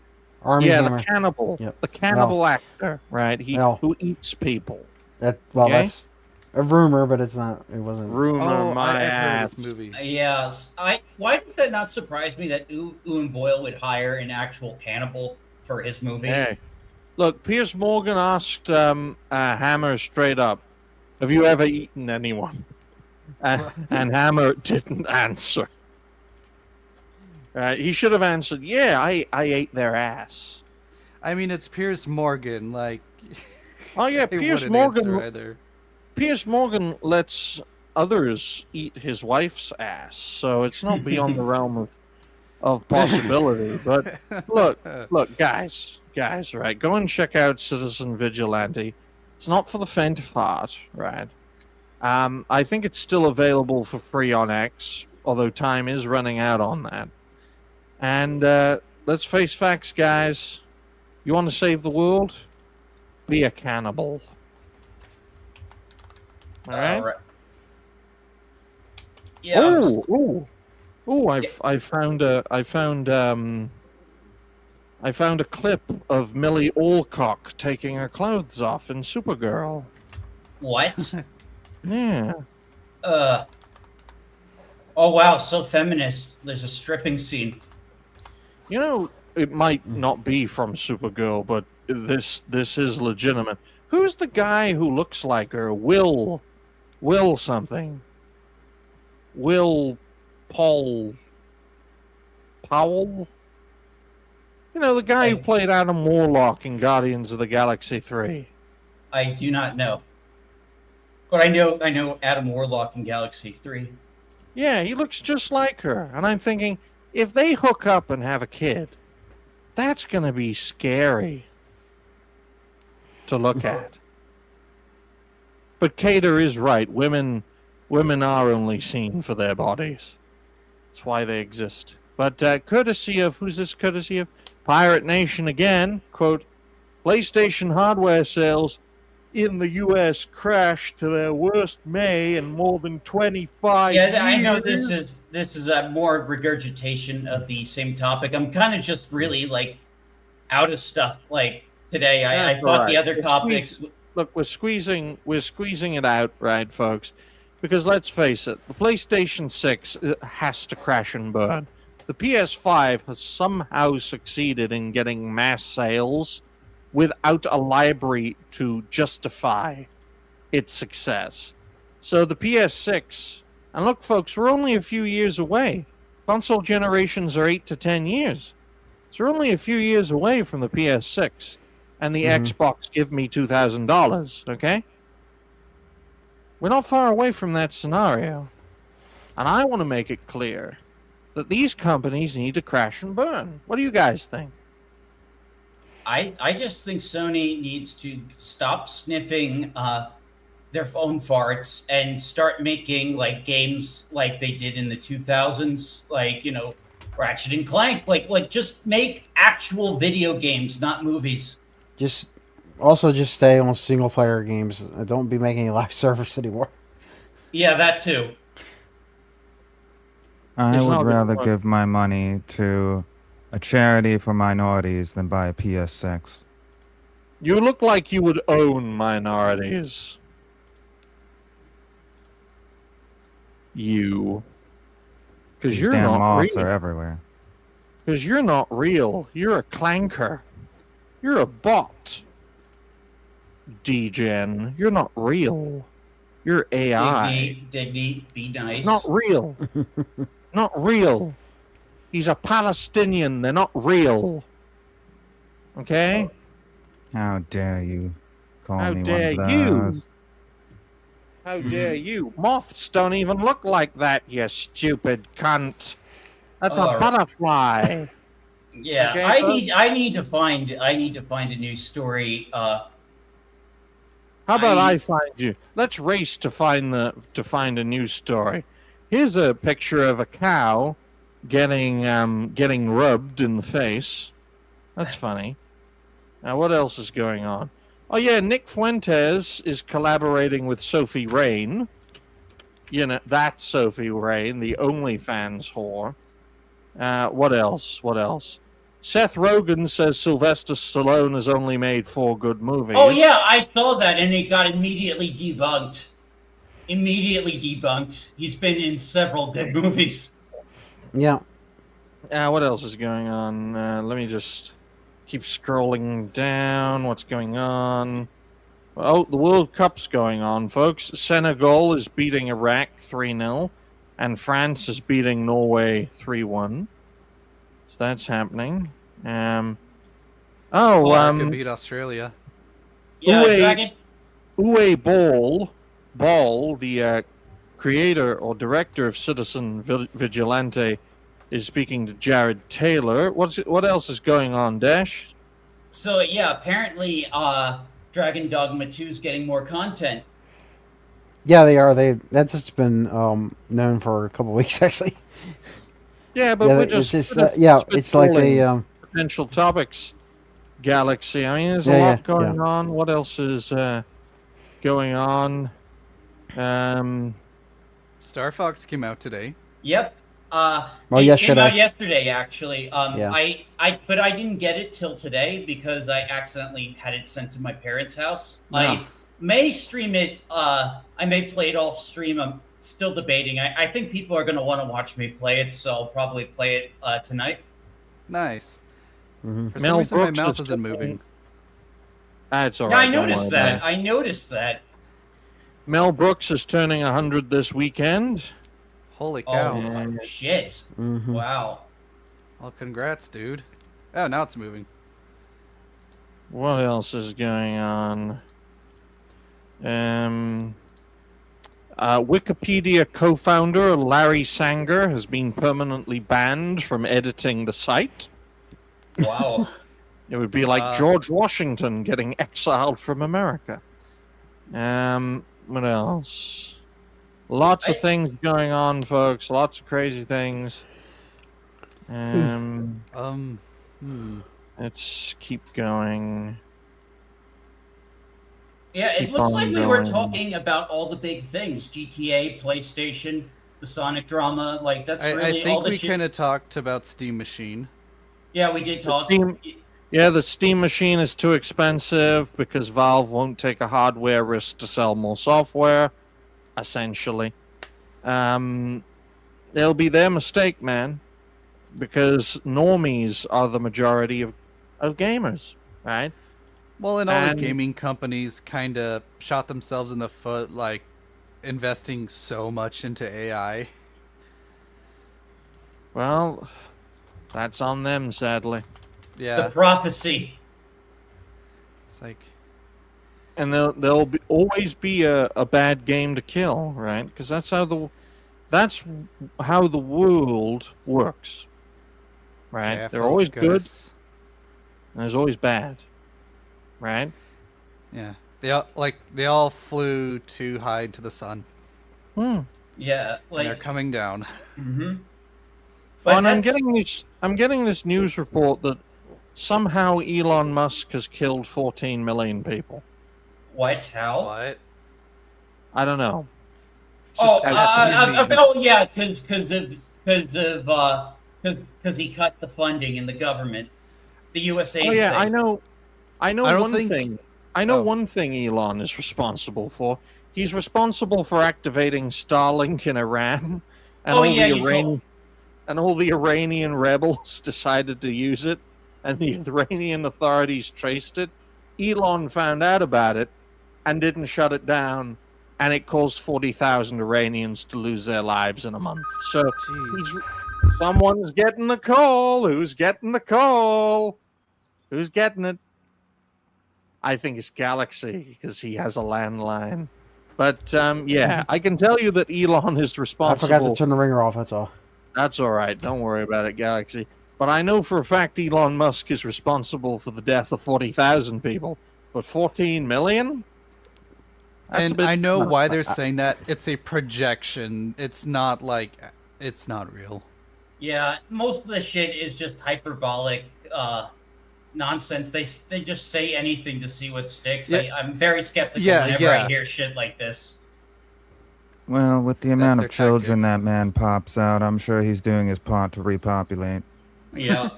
Hammer. The cannibal. Yep. The cannibal actor, right? Who eats people. That's a rumor, but it's not. It wasn't. Rumor, my I've heard of ass. this movie. Yes. Why does that not surprise me that Ewan Boyle would hire an actual cannibal for his movie? Hey, look, Piers Morgan asked Hammer straight up, "Have you ever eaten anyone?" And Hammer didn't answer. He should have answered, "Yeah, I ate their ass." I mean, it's Piers Morgan. Like, Oh yeah, he Piers wouldn't answer Morgan. either. Piers Morgan lets others eat his wife's ass, so it's not beyond the realm of possibility. But look, guys, right? Go and check out Citizen Vigilante. It's not for the faint of heart, right? I think it's still available for free on X, although time is running out on that. And let's face facts, guys. You want to save the world? Be a cannibal. All right. Yeah. I found a clip of Millie Alcock taking her clothes off in Supergirl. What? Yeah. Oh wow, so feminist. There's a stripping scene. You know, it might not be from Supergirl, but this is legitimate. Who's the guy who looks like her? Will something. Will Powell? You know, the guy who played Adam Warlock in Guardians of the Galaxy 3. I do not know. But I know Adam Warlock in Galaxy 3. Yeah, he looks just like her. And I'm thinking, if they hook up and have a kid, that's going to be scary to look at. But Cater is right. Women are only seen for their bodies. That's why they exist. But courtesy of, who's this courtesy of? Pirate Nation again. Quote, PlayStation hardware sales in the U.S. crashed to their worst May in more than 25 years. Yeah, I know this is a more regurgitation of the same topic. I'm kind of just really like out of stuff like today. I thought right. the other topics. Look, we're squeezing it out, right, folks? Because let's face it, the PlayStation 6 has to crash and burn. The PS5 has somehow succeeded in getting mass sales without a library to justify its success. So the PS6, and look, folks, we're only a few years away. Console generations are 8 to 10 years. So we're only a few years away from the PS6 and the Xbox Give Me $2,000, okay? We're not far away from that scenario. And I want to make it clear that these companies need to crash and burn. What do you guys think? I just think Sony needs to stop sniffing their own farts and start making like games like they did in the 2000s, like, you know, Ratchet and Clank, like just make actual video games, not movies. Just stay on single player games. Don't be making live service anymore. Yeah, that too. I It's not would a good rather one. give my money to a charity for minorities than buy a PS6. You look like you would own minorities. You. Because These you're damn not moths real. are everywhere. Because you're not real. You're a clanker. You're a bot. Degen. You're not real. You're AI. Digby, be nice. It's not real. Not real. He's a Palestinian. They're not real. Okay? How dare you call How me dare one of you? those? How dare you? Moths don't even look like that, you stupid cunt. That's a Alright. butterfly. Yeah, Okay, I need to find a new story. How about I find you? Let's race to find a news story. Here's a picture of a cow getting rubbed in the face. That's funny. Now, what else is going on? Oh yeah, Nick Fuentes is collaborating with Sophie Rain. You know, that's Sophie Rain, the OnlyFans whore. What else? What else? Seth Rogen says Sylvester Stallone has only made 4 good movies. Oh yeah, I saw that and it got immediately debunked. He's been in several good movies. Yeah. What else is going on? Let me just keep scrolling down. What's going on? Oh, the World Cup's going on, folks. Senegal is beating Iraq 3-0, and France is beating Norway 3-1. So that's happening. Could beat Australia. Yeah, Uwe- Dragon. Uwe Ball Ball, the creator or director of Citizen Vigilante, is speaking to Jared Taylor. What else is going on, Dash? So yeah, apparently Dragon Dogma 2 is getting more content. Yeah, they are. That's just been known for a couple weeks actually. Yeah, but Yeah, we're it's just just sort of yeah, it's like they spitballing potential topics. Galaxy. I mean, there's a Yeah, lot yeah, going on. What else is going on? Star Fox came out today. Yep. Well, It came yesterday. out yesterday, actually. Yeah. But I didn't get it till today because I accidentally had it sent to my parents' house. No. I may stream it. I may play it off stream. I'm still debating. I think people are going to want to watch me play it, so I'll probably play it tonight. Nice. Mhm. For Mel some reason, my Brooks mouth is isn't doing- moving. That's all Yeah, right. I don't noticed worry about that. it. I noticed that. Mel Brooks is turning 100 this weekend. Holy cow. Oh, shit. Mhm. Wow. Well, congrats, dude. Oh, now it's moving. What else is going on? Wikipedia co-founder Larry Sanger has been permanently banned from editing the site. Wow. It would be like George Washington getting exiled from America. What else? Lots of things going on, folks. Lots of crazy things. Let's keep going. Yeah, it Keep looks on like we were going. talking about all the big things: GTA, PlayStation, the Sonic drama. Like that's I really all think the we shit. kind of talked about Steam Machine. Yeah, we did talk. Yeah, the Steam Machine is too expensive because Valve won't take a hardware risk to sell more software, essentially. It'll be their mistake, man, because normies are the majority of gamers, right? Well, and all the And- gaming companies kind of shot themselves in the foot, like investing so much into AI. Well, that's on them, sadly. Yeah, The prophecy. it's like, And there'll always be a bad game to kill, right? Because that's how the world works, right? okay, I They're always good, and focus. there's always bad, right? Yeah, they all flew too high into the sun, Yeah, and they're like. coming down. Mm-hmm. And I'm getting this news report that somehow Elon Musk has killed 14 million people. What? How? What? I don't know. It's Oh, just yeah, because he cut the funding in the government, the USA. Oh yeah, thing. I know I don't one think- thing. I know Oh. one thing Elon is responsible for. He's responsible for activating Starlink in Iran, and Oh, yeah, you all the Iranian rebels decided to use it, and the Iranian authorities traced it. Elon found out about it and didn't shut it down, and it caused 40,000 Iranians to lose their lives in a month. So Jeez. someone's getting the call. Who's getting the call? Who's getting it? I think it's Galaxy because he has a landline. But yeah, I can tell you that Elon is I responsible. forgot to turn the ringer off. That's all. That's all right. Don't worry about it, Galaxy. But I know for a fact Elon Musk is responsible for the death of 40,000 people. But 14 million? That's a And bit I know much. why they're saying that. It's a projection. It's not real. Yeah, most of the shit is just hyperbolic nonsense. They just say anything to see what sticks. Yeah. I'm very skeptical Yeah, whenever yeah. I hear shit like this. Well, with the amount their of children that man pops out, I'm sure he's doing his part to repopulate. Yeah,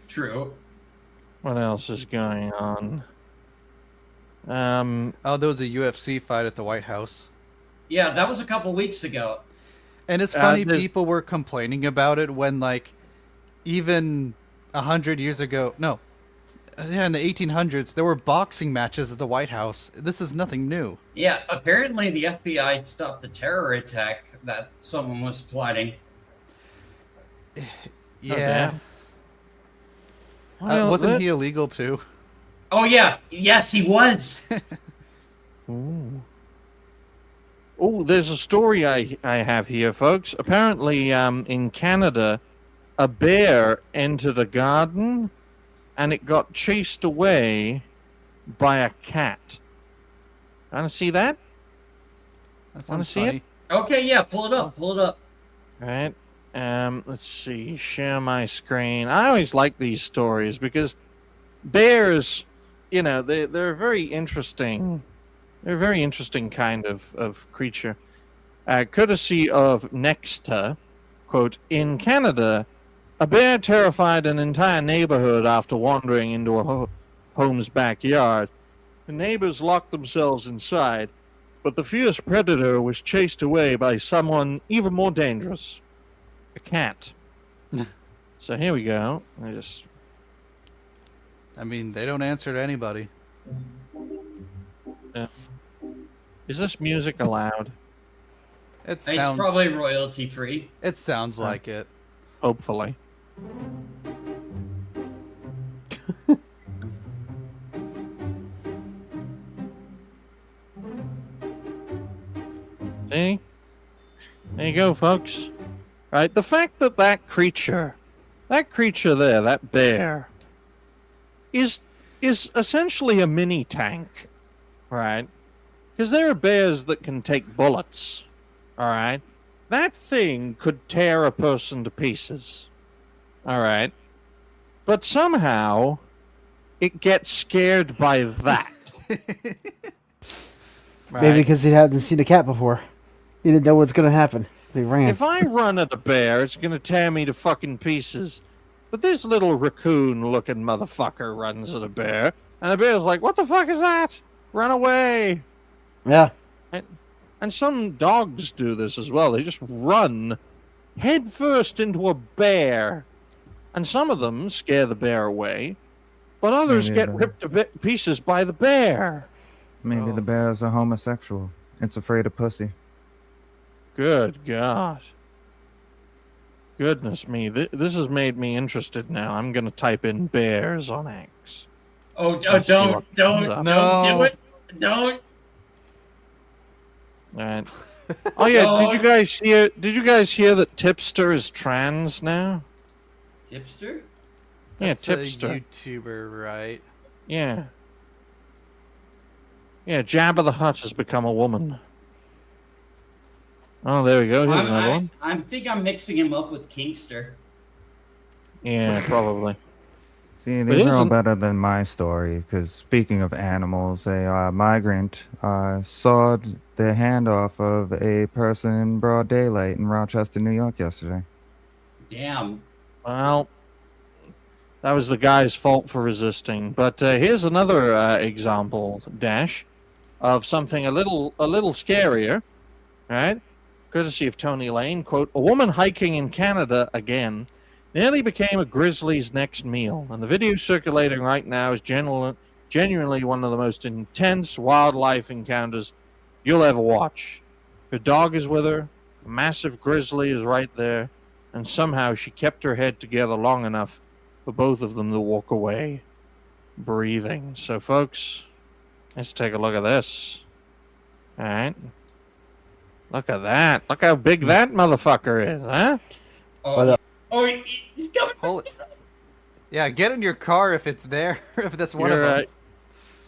true. What else is going on? Oh, there was a UFC fight at the White House. Yeah, that was a couple weeks ago. And it's funny, there's- people were complaining about it when, like, even 100 years ago, in the 1800s, there were boxing matches at the White House. This is nothing new. Yeah, apparently the FBI stopped the terror attack that someone was plotting. Yeah. Well, Wasn't he illegal too? Oh yeah, yes, he was. Ooh. Oh, there's a story I have here, folks. Apparently, in Canada, a bear entered a garden, and it got chased away by a cat. Want to see that? That Want sounds to see funny. it? Okay, yeah, pull it up. Pull it up. All right. Let's see. Share my screen. I always like these stories because bears, you know, they're very interesting. They're a very interesting kind of creature. Courtesy of Nexta, quote, in Canada, a bear terrified an entire neighborhood after wandering into a home's backyard. The neighbors locked themselves inside, but the fierce predator was chased away by someone even more dangerous, a cat. So here we go. I mean, they don't answer to anybody. Is this music allowed? It It's sounds probably royalty free. It sounds like it. Hopefully. See? There you go, folks. Right, the fact that that creature there, that bear, is essentially a mini tank, right? Because there are bears that can take bullets, all right? That thing could tear a person to pieces, all right? But somehow, it gets scared by that. Maybe because he hadn't seen a cat before. He didn't know what's going to happen. So he ran. If I run at a bear, it's going to tear me to fucking pieces. But this little raccoon-looking motherfucker runs at a bear, and the bear's like, what the fuck is that? Run away! Yeah. And some dogs do this as well. They just run headfirst into a bear. And some of them scare the bear away, but others Maybe get the- ripped to pieces by the bear. Maybe the bear is a homosexual. It's afraid of pussy. Good God. Goodness me. This has made me interested now. I'm going to type in bears on X. Oh, Let's see don't what comes up. do it. Don't. All right. Oh yeah, did you guys hear that Tipster is trans now? Tipster? Yeah, It's a Tipster. YouTuber, right? Yeah. Yeah, Jabba the Hutt has become a woman. Oh, there we go. Here's another one. I think I'm mixing him up with Kingster. Yeah, probably. See, But these are all isn't- better than my story, because speaking of animals, a migrant sawed the hand off of a person in broad daylight in Rochester, New York yesterday. Damn. Well, that was the guy's fault for resisting. But here's another example, Dash, of something a little scarier, right? Courtesy of Tony Lane, quote, a woman hiking in Canada again nearly became a grizzly's next meal. And the video circulating right now is genuinely one of the most intense wildlife encounters you'll ever watch. Her dog is with her, a massive grizzly is right there, and somehow she kept her head together long enough for both of them to walk away, breathing. So, folks, let's take a look at this. All right. Look at that. Look how big that motherfucker is, huh? Oh, he's coming. Holy. Yeah, get in your car if it's there. If that's one of them.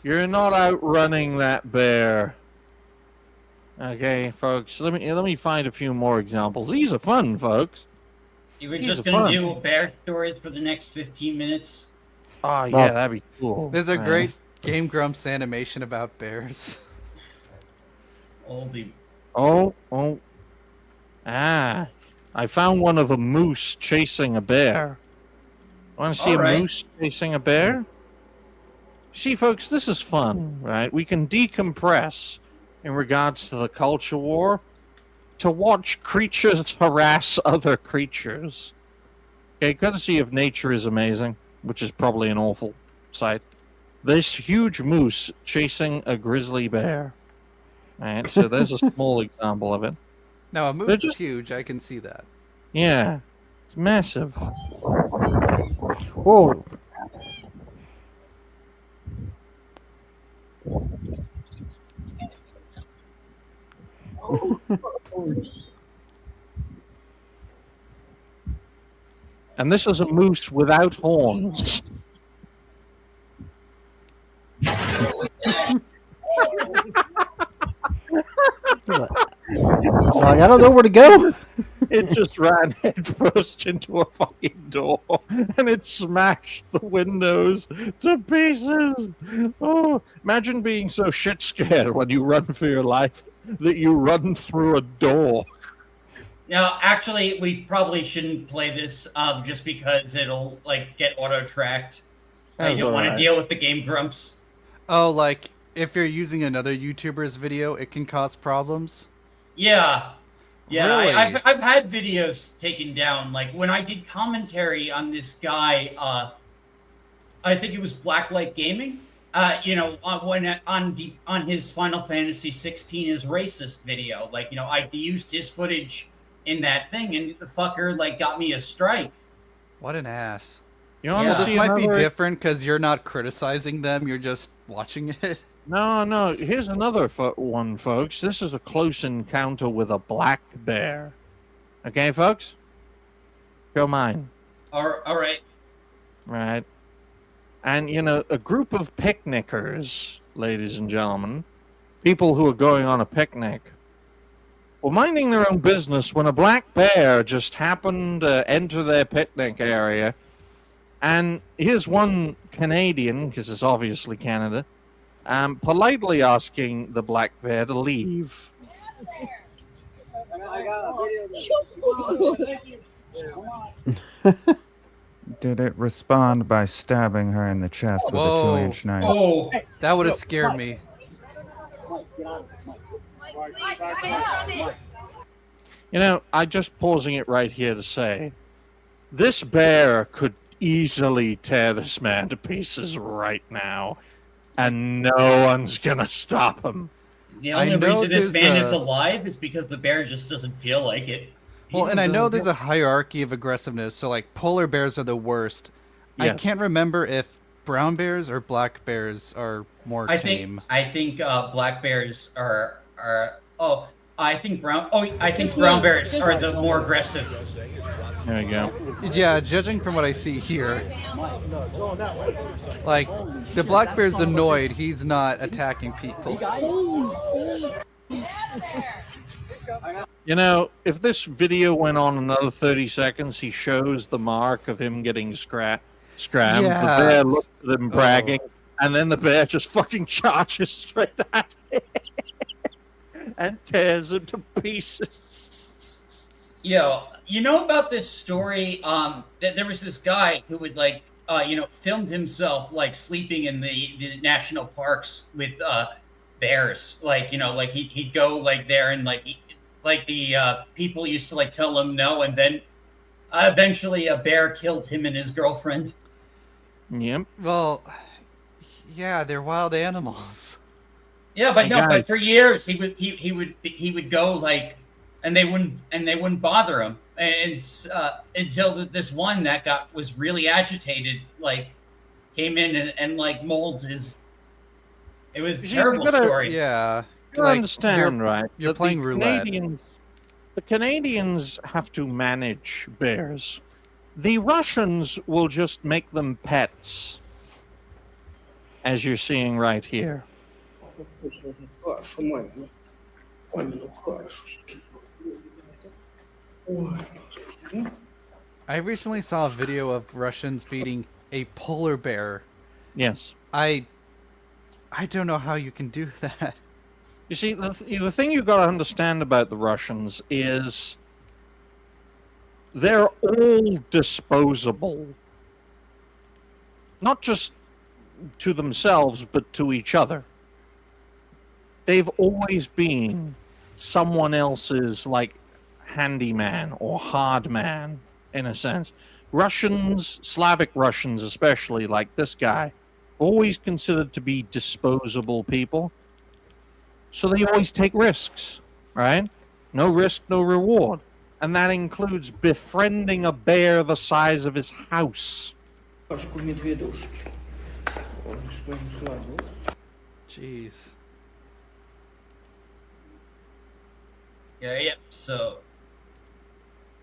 You're not outrunning that bear. Okay, folks. Let me find a few more examples. These are fun, folks. You were These just are going fun. to do bear stories for the next 15 minutes? Oh, yeah, Well, that'd be cool. There's a Right. great Game Grumps animation about bears. Oldie. Oh. Ah, I found one of a moose chasing a bear. Want to see All right. a moose chasing a bear? See, folks, this is fun, right? We can decompress in regards to the culture war to watch creatures harass other creatures. Okay, courtesy of nature is amazing, which is probably an awful sight. This huge moose chasing a grizzly bear. All right, so there's a small example of it. Now, a moose is just- huge. I can see that. Yeah, it's massive. Whoa. And this is a moose without horns. It's like, I don't know where to go. It just ran headfirst into a fucking door and it smashed the windows to pieces. Oh, imagine being so shit scared when you run for your life that you run through a door. Now, actually, we probably shouldn't play this just because it'll like get auto tracked. I That's don't want to alright. deal with the game grumps. Oh, like if you're using another YouTuber's video, it can cause problems. Yeah. Yeah, Really? I've had videos taken down. Like when I did commentary on this guy, I think it was Blacklight Gaming. On his Final Fantasy 16 is racist video. Like, I used his footage in that thing, and the fucker like got me a strike. What an ass. You want Yeah. to This see might be another- different because you're not criticizing them; you're just watching it. No. Here's another one, folks. This is a close encounter with a black bear. Okay, folks? Go mine. All right. Right. And, a group of picnickers, ladies and gentlemen, people who are going on a picnic, were minding their own business when a black bear just happened to enter their picnic area. And here's one Canadian, because it's obviously Canada, politely asking the black bear to leave. Did it respond by stabbing her in the chest with a Whoa. 2-inch knife? Oh, That would have scared me. I'm just pausing it right here to say, this bear could easily tear this man to pieces right now, and no one's gonna stop him. the I only know reason this there's man a- is alive is because the bear just doesn't feel like it. Well, and I know there's a hierarchy of aggressiveness. So, like, polar bears are the worst. I Yes. can't remember if brown bears or black bears are more I tame. think black bears are. I think brown bears are the more aggressive. There you go. Yeah, judging from what I see here, like the black bear's annoyed. He's not attacking people. If this video went on another 30 seconds, he shows the mark of him getting scrammed. Yeah. The bear looks at him bragging, and then the bear just fucking charges straight at him and tears him to pieces. You know about this story? That there was this guy who would filmed himself like sleeping in the national parks with bears. He'd go like there and the people used to tell him no, and then eventually a bear killed him and his girlfriend. Yep. Well, yeah, they're wild animals. Yeah, but Hey, no, guys. but for years he would go and they wouldn't bother him, and until this one that was really agitated came in and mauled his. It was a See, terrible we gotta- story. Yeah, You understand, right? you're that playing roulette. The Canadians have to manage bears. The Russians will just make them pets, as you're seeing right here. I recently saw a video of Russians feeding a polar bear. Yes. I don't know how you can do that. You see, the thing you've got to understand about the Russians is they're all disposable. Not just to themselves, but to each other. They've always been someone else's, handyman or hard man, in a sense. Russians, Slavic Russians especially, like this guy, always considered to be disposable people. So they always take risks, right? No risk, no reward. And that includes befriending a bear the size of his house. Jeez. Yep. So,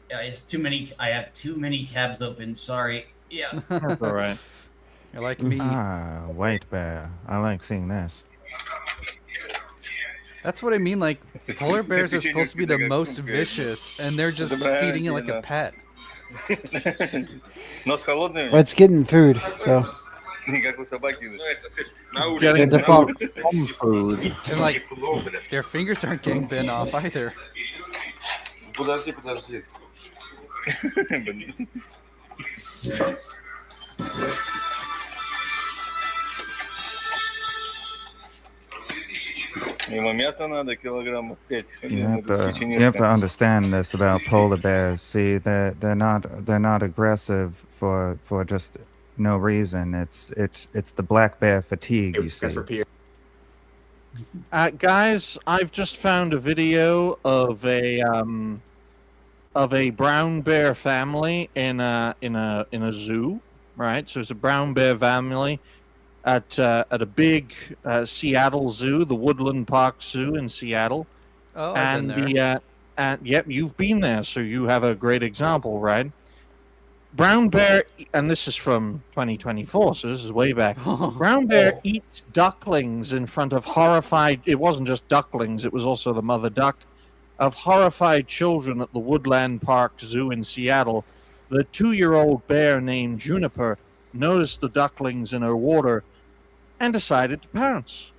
yeah, it's too many. I have too many tabs open. Sorry. Yeah. That's all right. You're like me. Ah, white bear. I like seeing this. That's what I mean. Like, polar bears are supposed to be the most vicious, and they're just feeding it like a pet. Well, it's getting food, so Getting the food from food. And like, their fingers aren't getting bent off either. You have to understand this about polar bears. See, they're not aggressive for just no reason. It's the black bear fatigue. You see. Guys, I've just found a video of a brown bear family in a zoo, right? So it's a brown bear family at a big Seattle zoo, the Woodland Park Zoo in Seattle. Oh, I've been there. And yep, you've been there, so you have a great example, right? Brown bear, and this is from 2024, so this is way back. Brown bear eats ducklings in front of horrified. It wasn't just ducklings; it was also the mother duck of horrified children at the Woodland Park Zoo in Seattle. The 2-year-old bear named Juniper noticed the ducklings in her water and decided to pounce.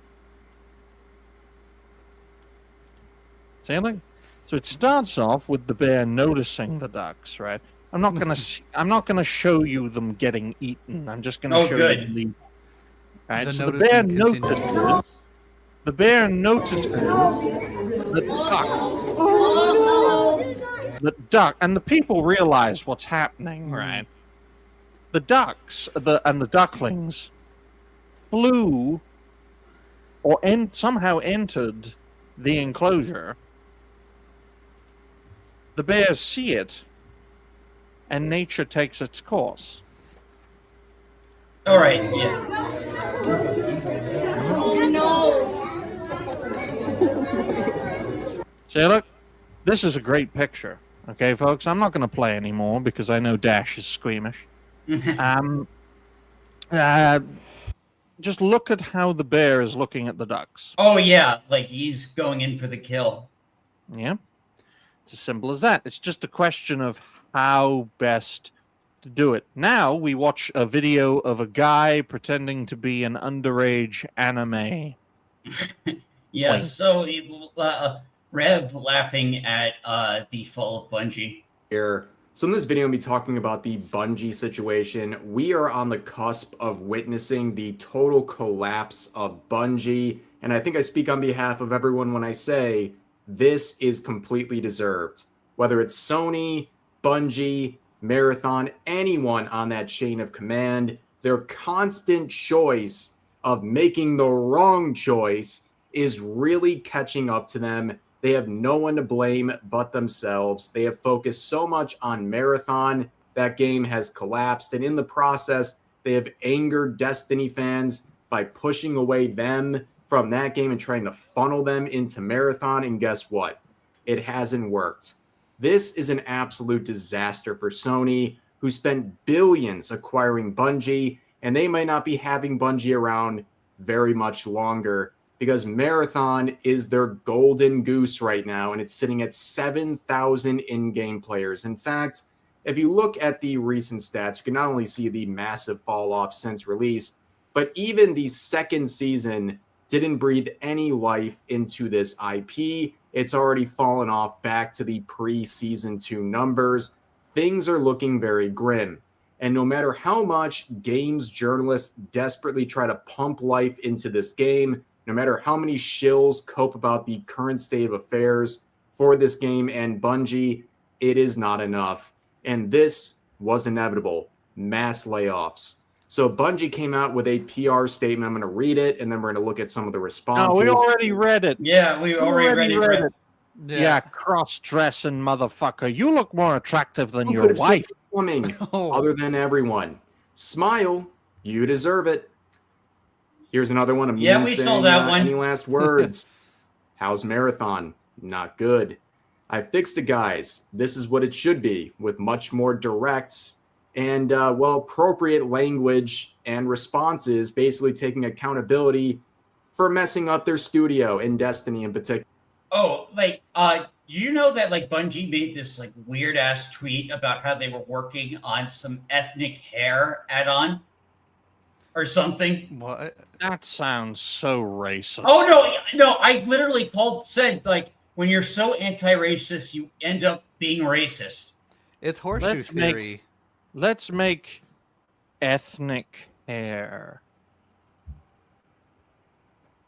See anything? So it starts off with the bear noticing the ducks, right? I'm not gonna show you them getting eaten. I'm just gonna show you the right. The So the bear noticing notices. continues. The bear notices the duck, and the people realize what's happening, right? The ducks, and the ducklings flew or somehow entered the enclosure. The bears see it, and nature takes its course. All right. Yeah. See, look, this is a great picture. Okay, folks, I'm not going to play anymore because I know Dash is squeamish. Just look at how the bear is looking at the ducks. Oh yeah, like he's going in for the kill. Yeah, it's as simple as that. It's just a question of how best to do it. Now we watch a video of a guy pretending to be an underage anime. Yeah. Wait. So Rev laughing at the fall of Bungie. Here. So in this video, I'm going to be talking about the Bungie situation. We are on the cusp of witnessing the total collapse of Bungie. And I think I speak on behalf of everyone when I say this is completely deserved. Whether it's Sony, Bungie, Marathon, anyone on that chain of command, their constant choice of making the wrong choice is really catching up to them. They have no one to blame but themselves. They have focused so much on Marathon. That game has collapsed. And in the process, they have angered Destiny fans by pushing away them from that game and trying to funnel them into Marathon. And guess what? It hasn't worked. This is an absolute disaster for Sony, who spent billions acquiring Bungie, and they might not be having Bungie around very much longer, because Marathon is their golden goose right now, and it's sitting at 7,000 in-game players. In fact, if you look at the recent stats, you can not only see the massive fall off since release, but even the second season didn't breathe any life into this IP. It's already fallen off back to the pre-season 2 numbers. Things are looking very grim. And no matter how much games journalists desperately try to pump life into this game, no matter how many shills cope about the current state of affairs for this game and Bungie, it is not enough. And this was inevitable. Mass layoffs. So Bungie came out with a PR statement. I'm going to read it, and then we're going to look at some of the responses. No, we already read it. Yeah, we already read it. Yeah, cross-dressing motherfucker. You look more attractive than Who your could have seen wife. it coming other than everyone? Smile. You deserve it. Here's another one of me Yeah, we saying, saw that one. any last words? How's Marathon? Not good. I fixed it, guys. This is what it should be, with much more direct and, appropriate language and responses, basically taking accountability for messing up their studio in Destiny in particular. Oh, you know that like Bungie made this like weird ass tweet about how they were working on some ethnic hair add-on or something? What? That sounds so racist. Oh no, I literally said like when you're so anti-racist, you end up being racist. It's horseshoe theory. Let's make ethnic hair.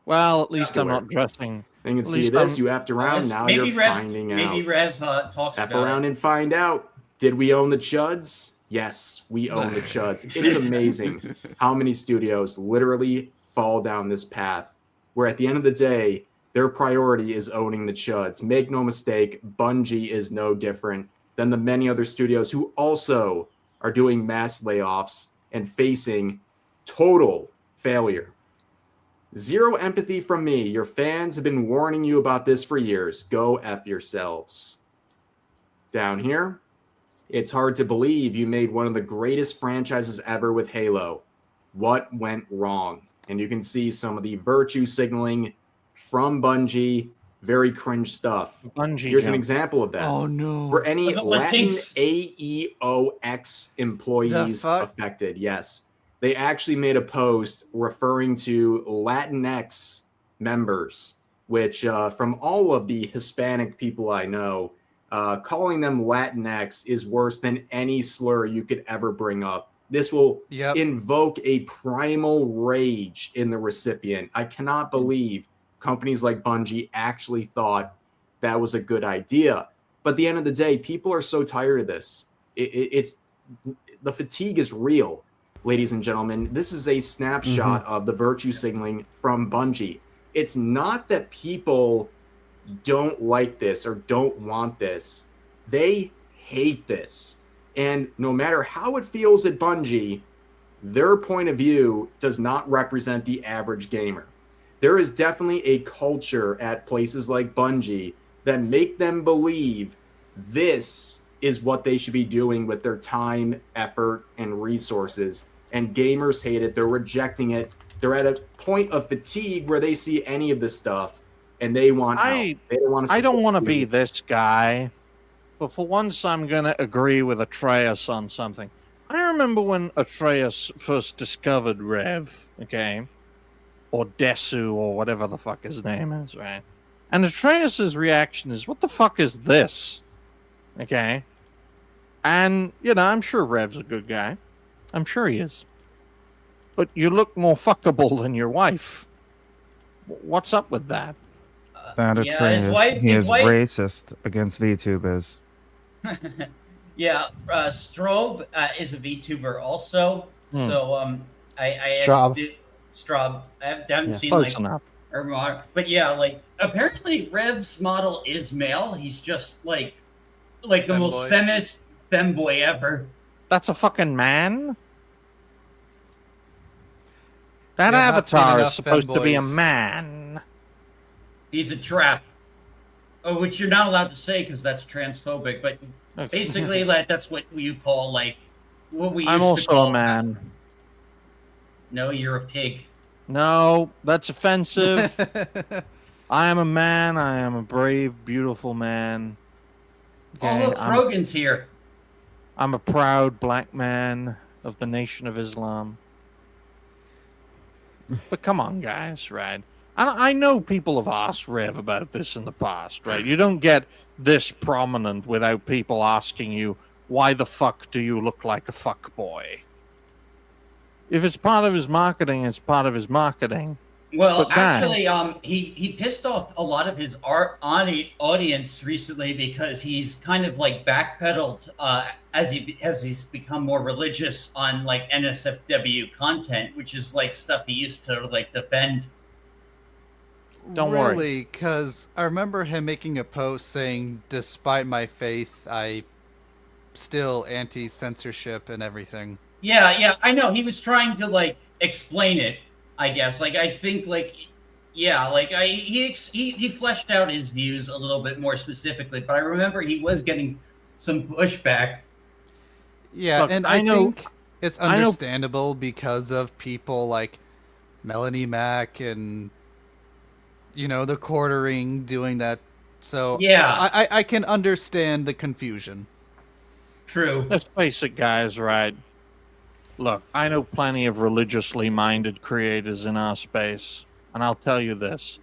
Well, at least I'm not dressing. You can see this. You effed around. Now you're finding out. Maybe Rev talks F about around it. and find out. Did we own the chuds? Yes, we own the chuds. It's amazing how many studios literally fall down this path, where at the end of the day, their priority is owning the chuds. Make no mistake, Bungie is no different than the many other studios who also are doing mass layoffs and facing total failure. Zero empathy from me. Your fans have been warning you about this for years. Go F yourselves. Down here, it's hard to believe you made one of the greatest franchises ever with Halo. What went wrong? And you can see some of the virtue signaling from Bungie. Very cringe stuff. Here's an example of that. Oh no. Were any Latin AEOX employees affected? Yes. They actually made a post referring to Latinx members, which from all of the Hispanic people I know, calling them Latinx is worse than any slur you could ever bring up. This will invoke a primal rage in the recipient. I cannot believe companies like Bungie actually thought that was a good idea. But at the end of the day, people are so tired of this. It's the fatigue is real. Ladies and gentlemen, this is a snapshot of the virtue signaling from Bungie. It's not that people don't like this or don't want this. They hate this. And no matter how it feels at Bungie, their point of view does not represent the average gamer. There is definitely a culture at places like Bungie that make them believe this is what they should be doing with their time, effort, and resources. And gamers hate it. They're rejecting it. They're at a point of fatigue where they see any of this stuff and they want out. They don't want to. I don't want to be this guy, but for once I'm going to agree with Atreus on something. I remember when Atreus first discovered Rev, okay? Or Desu, or whatever the fuck his name is, right? And Atreus's reaction is, what the fuck is this? Okay? And, I'm sure Rev's a good guy. I'm sure he is. But you look more fuckable than your wife. What's up with that? That Atreus, he is racist against VTubers. Yeah, Strobe is a VTuber also. So Strobe. I haven't seen close enough. But yeah, like apparently Rev's model is male. He's just like the most feminist femboy ever. That's a fucking man? That avatar is supposed to be a man. He's a trap. Oh, which you're not allowed to say because that's transphobic. But basically, that's what you call what we. I'm used to call also a man. No, you're a pig. No, that's offensive. I am a man. I am a brave, beautiful man. Okay? Oh, look, Frogan's here. I'm a proud black man of the Nation of Islam. But come on, guys, right? I know people have asked Rev about this in the past, right? You don't get this prominent without people asking you, why the fuck do you look like a fuckboy? If it's part of his marketing, it's part of his marketing. Well, actually, he pissed off a lot of his audience recently because he's kind of like backpedaled as he's become more religious on like NSFW content, which is like stuff he used to like defend. Don't worry. Really, because I remember him making a post saying, "Despite my faith, I still anti-censorship and everything." Yeah, I know. He was trying to like explain it. I guess, like, I think, like, Yeah, like he fleshed out his views a little bit more specifically, but I remember he was getting some pushback. Yeah, Look, and I think it's understandable because of people like Melanie Mack and the quartering doing that. So Yeah, I can understand the confusion. true. Let's face it, guys, right? Look, I know plenty of religiously minded creators in our space, and I'll tell you this.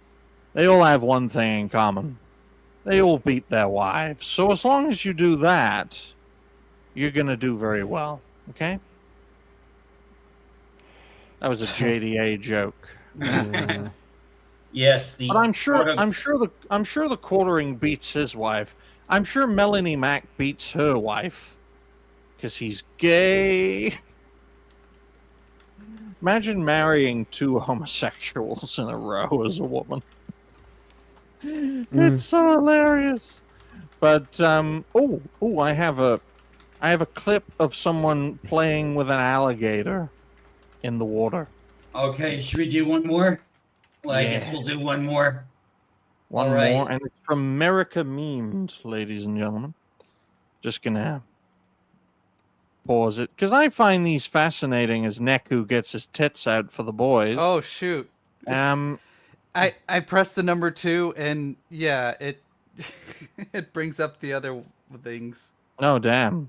They all have one thing in common. They all beat their wives. So as long as you do that, you're going to do very well, okay? That was a JDA joke. Yes, But I'm sure the quartering beats his wife. I'm sure Melanie Mack beats her wife because he's gay. Imagine marrying 2 homosexuals in a row as a woman. It's so hilarious. But I have a clip of someone playing with an alligator in the water. Okay, should we do one more? Well, I Yeah. guess we'll do one more. One All right. more, and it's from America Memed, ladies and gentlemen. Just gonna pause it because I find these fascinating as Neku gets his tits out for the boys. Oh shoot! I pressed the number 2, and yeah, it it brings up the other things. Oh damn!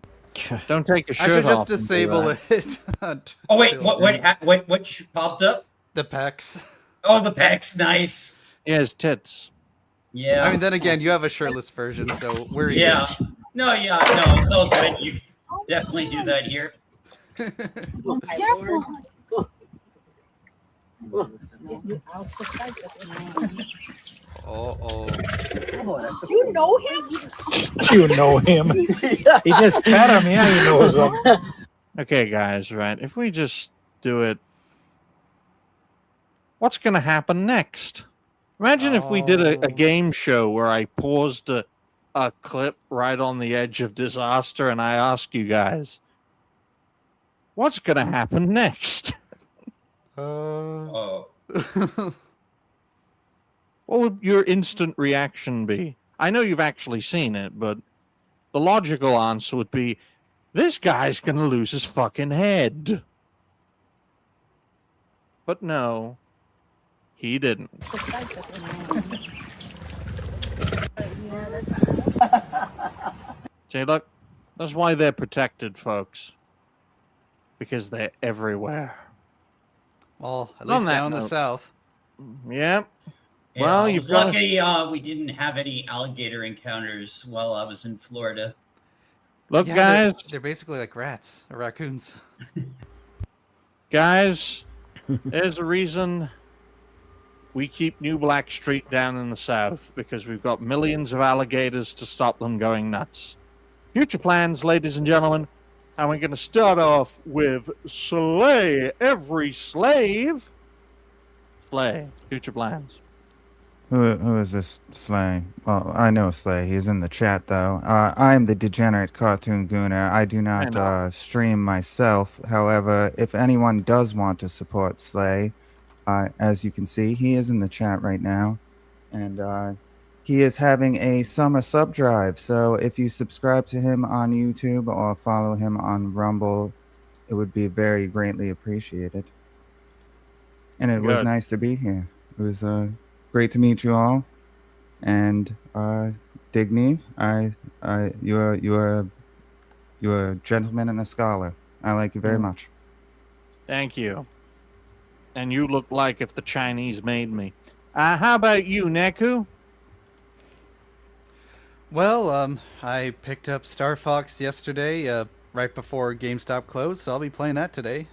Don't take your shirt I should just off and do disable that. it. Oh wait, what popped up? The pecs. Oh, the pecs, nice. Yeah, his tits. Yeah. I mean, then again, you have a shirtless version, so we're even. Yeah. No, it's all good. You definitely do that here. Careful. Oh. You know him? You know him. He just pet him. Yeah, he knows him. Okay, guys, right? If we just do it, what's going to happen next? Imagine if we did a game show where I paused a clip right on the edge of disaster and I ask you guys, what's going to happen next? Oh. What would your instant reaction be? I know you've actually seen it, but the logical answer would be, this guy's going to lose his fucking head. But no, he didn't. See, look, that's why they're protected, folks. Because they're everywhere. Well, at least down in the south. Yep. Yeah, Well, you've lucky we didn't have any alligator encounters while I was in Florida. Look, Yeah, guys. they're basically like rats or raccoons. Guys, there's a reason we keep New Black Street down in the south, because we've got millions of alligators to stop them going nuts. Future plans, ladies and gentlemen, and we're going to start off with Slay Every Slave. Slay, future plans. Who is this Slay? Well, I know Slay. He's in the chat, though. I'm the degenerate cartoon gooner. I do not stream myself. However, if anyone does want to support Slay, as you can see, he is in the chat right now. And he is having a summer sub drive. So if you subscribe to him on YouTube or follow him on Rumble, it would be very greatly appreciated. And it was nice to be here. It was great to meet you all, and Digny, you're a gentleman and a scholar. I like you very much. Thank you. And you look like if the Chinese made me. How about you, Neku? Well, I picked up Star Fox yesterday, right before GameStop closed, so I'll be playing that today.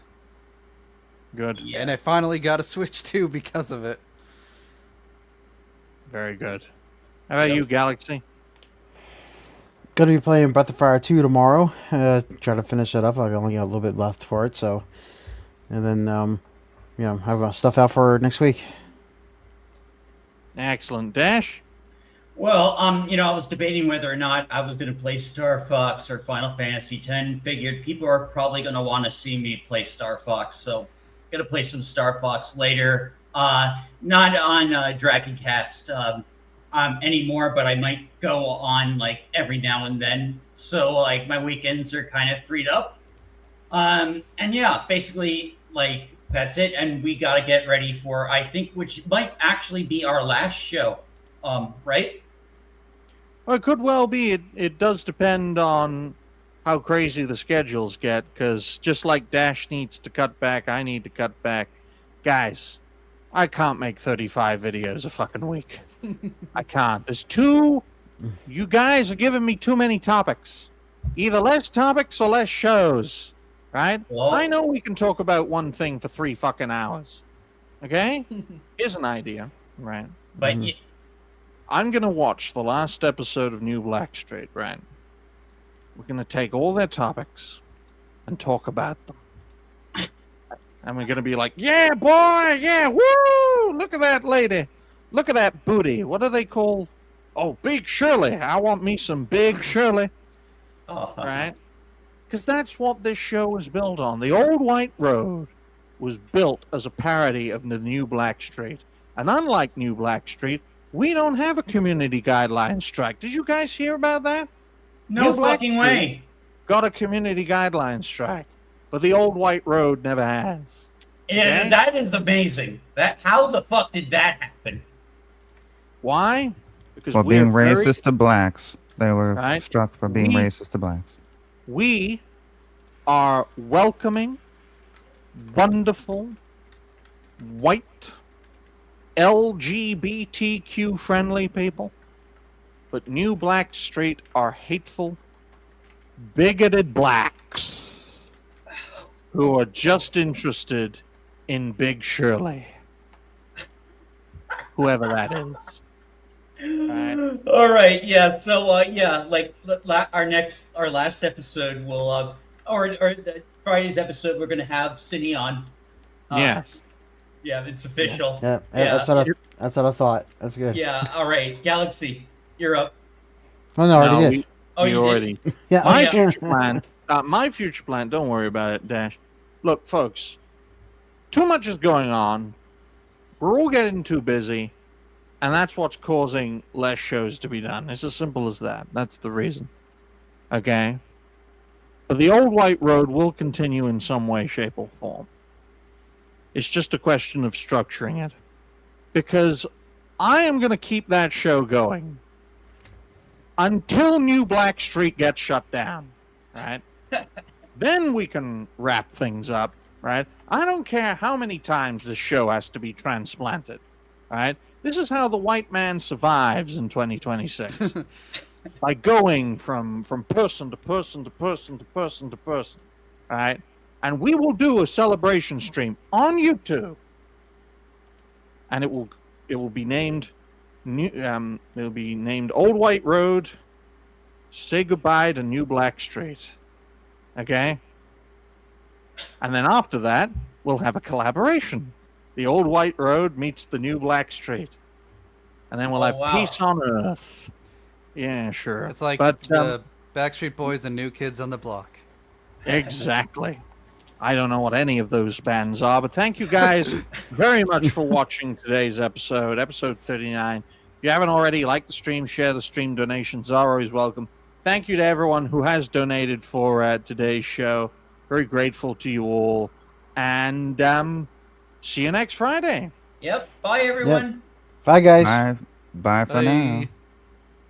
Good. Yeah. And I finally got a Switch too because of it. Very good. How about you, Galaxy? Gonna be playing Breath of Fire 2 tomorrow. Try to finish it up. I only got a little bit left for it, so. And then, have stuff out for next week. Excellent. Dash? Well, I was debating whether or not I was going to play Star Fox or Final Fantasy X. Figured people are probably going to want to see me play Star Fox, so going to play some Star Fox later. Not on Dragoncast anymore, but I might go on like every now and then. So like my weekends are kind of freed up. And yeah, basically like that's it. And we got to get ready for, I think, which might actually be our last show. Right? Well, it could well be. It does depend on how crazy the schedules get, because just like Dash needs to cut back, I need to cut back. Guys, I can't make 35 videos a fucking week. I can't. You guys are giving me too many topics. Either less topics or less shows, right? Well, I know we can talk about one thing for 3 fucking hours. Okay? Here's an idea, right? but I'm going to watch the last episode of New Blackstreet, right? We're going to take all their topics and talk about them. And we're going to be like, yeah, boy, yeah, woo! Look at that lady. Look at that booty. What do they call? Oh, Big Shirley. I want me some Big Shirley. Right? Because that's what this show was built on. The Old White Road was built as a parody of the New Blackstreet. And unlike New Blackstreet, we don't have a community guideline strike. Did you guys hear about that? no New fucking way. Got a community guideline strike, but the Old White Road never has. Yeah, Okay? that is amazing. How the fuck did that happen? Why? Because For we're being racist to blacks. They were Right. struck for being We- racist to blacks. We are welcoming, wonderful, white, LGBTQ friendly people. But New Blackstreet are hateful, bigoted blacks who are just interested in Big Shirley. Whoever that is. Right. All right, yeah. So, yeah, like our last episode will, or Friday's episode, we're gonna have Cindy on. Yes. Yeah, it's official. Yeah, that's what I thought. That's good. Yeah. All right, Galaxy, you're up. Oh no, I already did. Oh, we you did? already. Yeah, My yeah. future plan. My future plan. Don't worry about it, Dash. Look, folks. Too much is going on. We're all getting too busy, and that's what's causing less shows to be done. It's as simple as that. That's the reason. Okay. But the Old White Road will continue in some way, shape, or form. It's just a question of structuring it, because I am going to keep that show going until New Blackstreet gets shut down, right? Then we can wrap things up, right? I don't care how many times this show has to be transplanted, right? This is how the white man survives in 2026. By going from person to person to person to person to person, right? And we will do a celebration stream on YouTube, and it will be named it'll be named Old White Road. Say goodbye to New Blackstreet. Okay? And then after that, we'll have a collaboration. The Old White Road meets the New Blackstreet. And then we'll have wow. Peace on Earth. Yeah, sure. It's like but, the Backstreet Boys and New Kids on the Block. Exactly. I don't know what any of those bands are, but thank you guys very much for watching today's episode 39. If you haven't already, like the stream, share the stream. Donations are always welcome. Thank you to everyone who has donated for today's show. Very grateful to you all. And see you next Friday. Yep. Bye, everyone. Bye, guys. Bye for Bye. now.